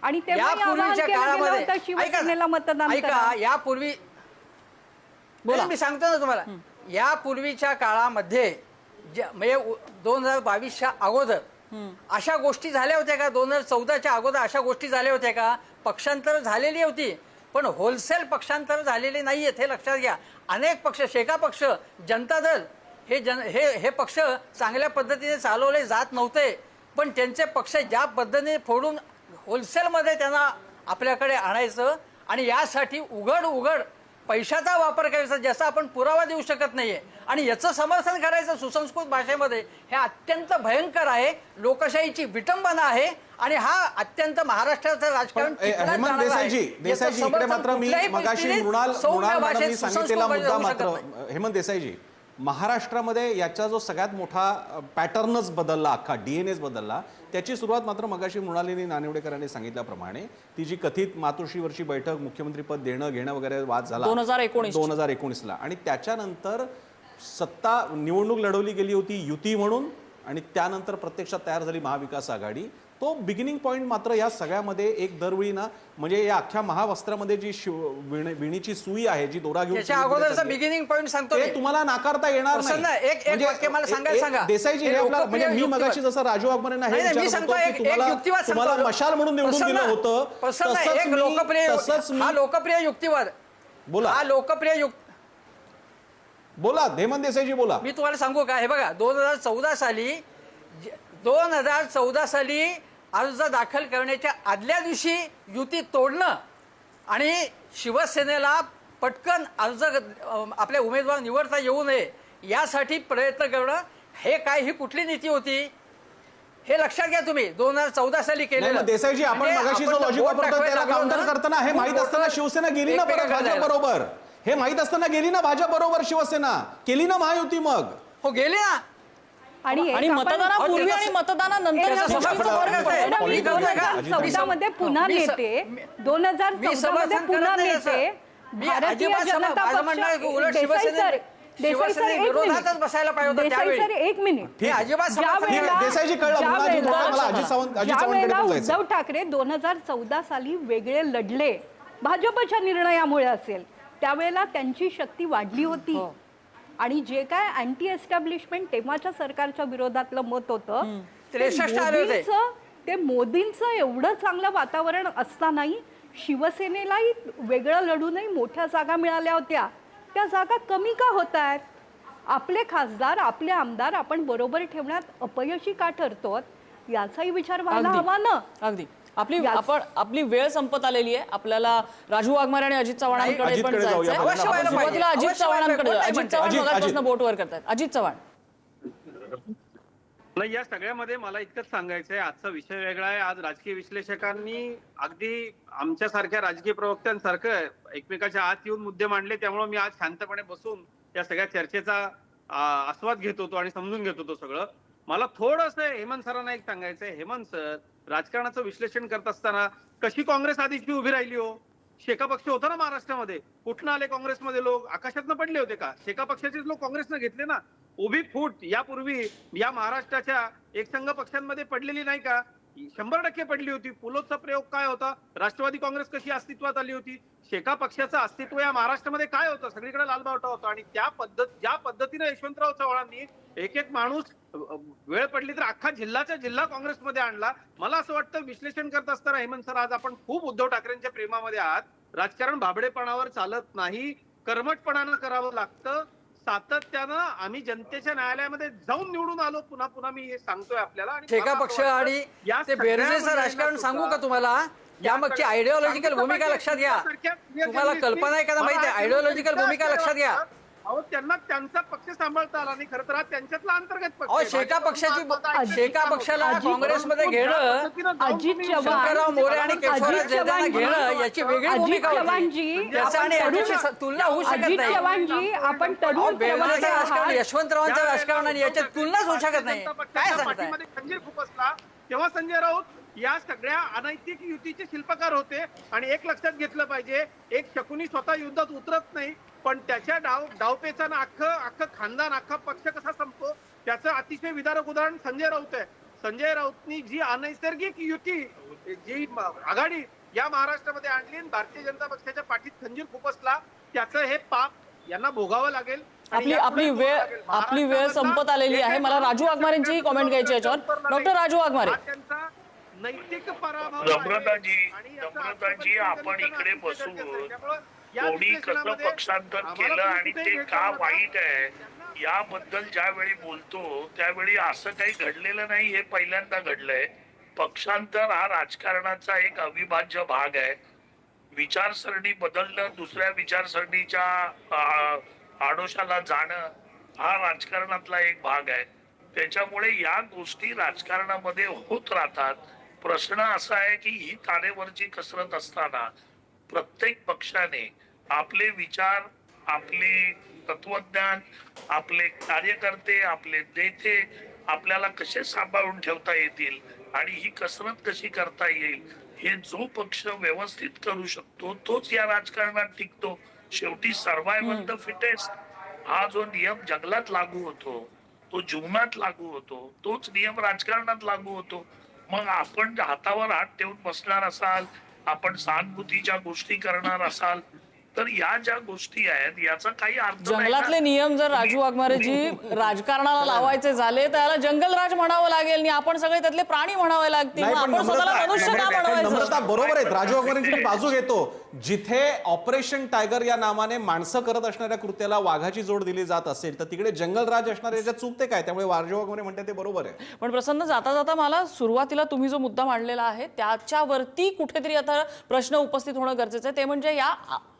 आणि
यापूर्वीच्या काळामध्ये
शिवसेनेला मतदान
ऐका, यापूर्वी मी सांगतो ना तुम्हाला, यापूर्वीच्या काळामध्ये म्हणजे 2022च्या अगोदर अशा गोष्टी झाल्या होत्या का? 2014च्या अगोदर अशा गोष्टी झाल्या होत्या का? पक्षांतर झालेली होती, पण होलसेल पक्षांतर झालेली नाहीयेत, हे लक्षात घ्या. अनेक पक्ष, शेका पक्ष, जनता दल हे पक्ष चांगल्या पद्धतीने चालवले जात नव्हते, पण त्यांचे पक्ष ज्या पद्धतीने फोडून होलसेलमध्ये त्यांना आपल्याकडे आणायचं आणि यासाठी उघड पैशाचा वापर करायचा ज्याचा आपण पुरावा देऊ शकत नाहीये आणि याचं समर्थन करायचं सुसंस्कृत भाषेमध्ये, हे अत्यंत भयंकर आहे. लोकशाहीची विटंबना आहे आणि हा अत्यंत महाराष्ट्राचं राजकारण
हेमंत देसाईजी इकडे मात्र मी मगाशी मृणाल मॅडमनी सांगितलेला मुद्दा मात्र, हेमंत देसाईजी, महाराष्ट्रामध्ये याचा जो सगळ्यात मोठा पॅटर्नच बदलला, अख्खा DNAच बदलला, त्याची सुरुवात मात्र मगाशी मृणालिनी नानिवडेकरांनी सांगितल्याप्रमाणे ती जी कथित मातोश्रीवरची बैठक, मुख्यमंत्रीपद देणं घेणं वगैरे वाद झाला 2019ला आणि त्याच्यानंतर सत्ता निवडणूक लढवली गेली होती युती म्हणून आणि त्यानंतर प्रत्यक्षात तयार झाली महाविकास आघाडी. तो बिगिनिंग पॉईंट मात्र या सगळ्यामध्ये एक दरवेळी ना, म्हणजे या अख्ख्या महावस्त्रामध्ये जी विणीची सुई आहे, जी दोरा घेऊन
बिगिनिंग पॉईंट सांगतो,
ते तुम्हाला नाकारता येणार नाही.
एक वाक्य मला सांगा
देसाईजी, हे आपला म्हणजे मी मगाशी जसं राजू वाघमारेंना हे विचारत होतो की तुम्हाला मशाल म्हणून निवडून दिलं होतं, तसंच
हा लोकप्रिय युक्तिवाद,
बोला,
हा लोकप्रिय
बोला हेमंत देसाईजी बोला.
मी तुम्हाला सांगू का, हे बघा 2014 साली अर्ज दाखल करण्याच्या आदल्या दिवशी युती तोडणं आणि शिवसेनेला पटकन अर्ज आपले उमेदवार निवडता येऊ नये यासाठी प्रयत्न करणं, हे काय, ही कुठली नीती होती? हे लक्षात घ्या तुम्ही. 2014 साली केलेलं.
देसाईजी, आपण मगाशी जो लॉजिक वापरतो त्याला काउंटर करताना हे माहित असताना शिवसेना गेली ना परत भाजपबरोबर, हे माहित असताना गेली ना भाजपबरोबर शिवसेना, केली ना महायुती, मग
हो गेली ना.
आणि मतदानापूर्वी आणि मतदानानंतर
2014 मध्ये पुन्हा नेते, 2014 मध्ये पुन्हा नेते भारतीय जनता पक्ष. देसाई सर, एक मिनिट.
देसाईजी
उद्धव ठाकरे 2014 साली वेगळे लढले, भाजपच्या निर्णयामुळे असेल, त्यावेळेला त्यांची शक्ती वाढली होती आणि जे काय अँटी एस्टॅब्लिशमेंट तेव्हाच्या सरकारच्या विरोधातलं मत होतं ते मोदींचं एवढं चांगलं वातावरण असतानाही शिवसेनेलाही वेगळं लढूनही मोठ्या जागा मिळाल्या होत्या. त्या जागा कमी का होत आहेत? आपले खासदार, आपले आमदार आपण बरोबर ठेवण्यात अपयशी का ठरतो याचाही विचार व्हायला हवा ना.
अगदी आपली वेळ संपत आलेली आहे. आपल्याला राजू वाघमारे आणि अजित चव्हाणांकडे पण
अजितकडे जाऊया.
जायचंय.
अवश्य
व्हायला पाहिजे.
सुरुवातीला अजित
अवश्य व्हायला
चव्हाणांकडे
पाहिजे.
अजित चव्हाण
अजित,
मगाचपासून बोटवर करतात. अजित चव्हाण,
नाही, या सगळ्यामध्ये मला इतकंच सांगायचं आहे, आजचा विषय वेगळा आहे. आज राजकीय विश्लेषकांनी अगदी आमच्यासारख्या राजकीय प्रवक्त्यांसारखं एकमेकाच्या आत येऊन मुद्दे मांडले. त्यामुळे मी आज शांतपणे बसून या सगळ्या चर्चेचा आस्वाद घेत होतो आणि समजून घेत होतो सगळं. मला थोडंसं हेमंत सरांना एक सांगायचंय. हेमंत सर, राजकारणाचं विश्लेषण करत असताना कशी काँग्रेस आधीची उभी राहिली हो? शेका पक्ष होता ना महाराष्ट्रामध्ये. कुठनं आले काँग्रेसमध्ये लोक? आकाशातनं पडले होते का? शेका पक्षाचेच लोक काँग्रेसनं घेतले ना. उभी फूट यापूर्वी या महाराष्ट्राच्या एकसंघ पक्षांमध्ये पडलेली नाही का? 100% पडली होती. पुलोचा प्रयोग काय होता? राष्ट्रवादी काँग्रेस कशी अस्तित्वात आली होती? शेका पक्षाचं अस्तित्व या महाराष्ट्रामध्ये काय होतं? सगळीकडे लालबावटा होता. आणि ज्या पद्धतीने यशवंतराव चव्हाणांनी एक एक माणूस वेळ पडली तर अख्खा जिल्हाच्या जिल्हा काँग्रेसमध्ये आणला. मला असं वाटतं विश्लेषण करत असताना हेमंत सर, आज आपण खूप उद्धव ठाकरेंच्या प्रेमामध्ये आहात. राजकारण भाबडेपणावर चालत नाही, कर्मठपणानं करावं लागतं. सातत्यानं आम्ही जनतेच्या न्यायालयामध्ये जाऊन निवडून आलो. पुन्हा पुन्हा मी हे सांगतोय आपल्याला. आणि
शेका
मला
पक्ष
असं वाटतं,
आणि
या
ते बेरजेचं
सगळ्यामध्ये
राजकारण
ना
सांगू का
सुद्धा
तुम्हाला? यामागची आयडिओलॉजिकल भूमिका लक्षात घ्या. तुम्हाला कल्पना आहे का ना माहिती आहे? आयडिओलॉजिकल भूमिका लक्षात घ्या.
अहो, त्यांना त्यांचा पक्ष सांभाळता आला नाही. खरं तर हा त्यांच्यातला अंतर्गत पक्ष
अहो,
आहे.
शेका पक्षाची शेका पक्षाला
अजित-
काँग्रेसमध्ये घेणं,
अजित चव्हाण,
शंकरराव मोरे आणि केशवराज
अजित
जैताना
चव्हाण
घेणं याची वेगळी
अजित
भूमिका होती.
चव्हाणजी,
त्याचा आणि
आपण
याच्याशी
तरुण-
तुलना होऊ शकत
अजित
नाही.
चव्हाणजी, आपण
अहो,
तरुण
बेरजेचं
प्रवक्ते
राजकारण,
आहात.
यशवंतरावांचं राजकारण आणि याच्यात तुलनाच होऊ शकत नाही. काय सांगताय?
पाठीमध्ये खंजीर खुपसला तेव्हा संजय राऊत या सगळ्या अनैतिक युतीचे शिल्पकार होते. आणि एक लक्षात घेतलं पाहिजे, एक शकुनी स्वतः युद्धात उतरत नाही, पण त्याच्या डावपेचानं अख्खं खानदान, अख्खा पक्ष कसा संपतो त्याचं अतिशय विदारक उदाहरण संजय राऊत आहे. संजय राऊतनी जी अनैसर्गिक युती, जी आघाडी या महाराष्ट्रामध्ये आणली, भारतीय जनता पक्षाच्या पाठीत खंजीर खुपसला, त्याचं हे पाप यांना भोगावं लागेल.
आपली वेळ संपत आलेली आहे. मला राजू वाघमारेंची कॉमेंट घ्यायची याच्यावर. डॉक्टर राजू वाघमारे,
त्यांचा नैतिक पराभव
नम्रताजी, आपण इकडे बसून कोणी कसं पक्षांतर केलं आणि ते का वाईट आहे याबद्दल ज्यावेळी बोलतो त्यावेळी असं काही घडलेलं नाही, हे पहिल्यांदा घडलंय. पक्षांतर हा राजकारणाचा एक अविभाज्य भाग आहे. विचारसरणी बदलणं, दुसऱ्या विचारसरणीच्या आडोशाला जाणं हा राजकारणातला एक भाग आहे. त्याच्यामुळे या गोष्टी राजकारणामध्ये होत राहतात. प्रश्न असा आहे की ही तारेवरची कसरत असताना प्रत्येक पक्षाने आपले विचार, आपले तत्वज्ञान, आपले कार्यकर्ते, आपले नेते आपल्याला कसे सांभाळून ठेवता येतील आणि ही कसरत कशी करता येईल, हे जो पक्ष व्यवस्थित करू शकतो तोच या राजकारणात टिकतो. शेवटी सर्वायवल द फिटेस्ट हा जो नियम जंगलात लागू होतो, तो जीवनात लागू होतो, तोच नियम राजकारणात लागू होतो. मग आपण हातावर हात ठेवून बसणार असाल, आपण सहानुभूतीच्या गोष्टी करणार असाल, तर या ज्या गोष्टी आहेत याचा काही अर्थ नाही.
जंगलातले नियम जर राजू वाघमारेजी राजकारणाला लावायचे झाले तर याला जंगलराज म्हणावं लागेल आणि आपण सगळे त्यातले प्राणी म्हणावे लागतील.
नाही, पण
आपण स्वतःला मनुष्य का
नम्रता
म्हणावायचं?
बरोबर आहेत. राजू वाघमारेंची मी बाजू घेतो. जिथे ऑपरेशन टायगर या नावाने माणसं करत असणाऱ्या कृत्याला वाघाची जोड दिली जात असेल तर तिकडे जंगलराज असणारे याच्यात चुकते काय? त्यामुळे राजू वाघमारे म्हणते ते बरोबर आहे.
पण प्रसन्न, जाता जाता मला सुरुवातीला तुम्ही जो मुद्दा मांडलेला आहे त्याच्यावरती कुठेतरी आता प्रश्न उपस्थित होणं गरजेचं आहे. ते म्हणजे या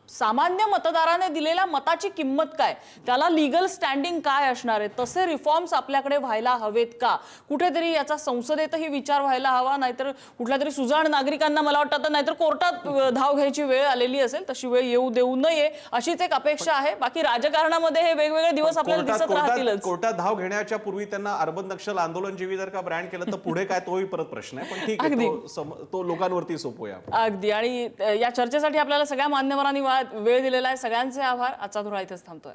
सामान्य मतदाराने दिलेल्या मताची किंमत काय, त्याला लीगल स्टँडिंग काय असणार आहे, तसे रिफॉर्म्स आपल्याकडे व्हायला हवेत का? कुठेतरी याचा संसदेतही विचार व्हायला हवा. नाहीतर कुठल्या तरी सुजाण नागरिकांना मला वाटतं तर नाहीतर कोर्टात धाव घ्यायची वेळ आलेली असेल, तशी वेळ येऊ देऊ नये अशीच एक अपेक्षा आहे. बाकी राजकारणामध्ये हे वेगवेगळे दिवस आपल्याला दिसत राहतीलच.
कोर्टात धाव घेण्याच्या पूर्वी त्यांना अर्बन नक्षल आंदोलन जीवी जर का ब्रँड केलं तर पुढे काय, तोही परत प्रश्न आहे. पण ठीक आहे, तो लोकांवरती सोपूया.
अगदी. आणि या चर्चेसाठी आपल्याला सगळ्या मान्यवरांनी वेळ दिलेला आहे. सगळ्यांचे आभार. आजचा धुरा इथेच थांबतोय.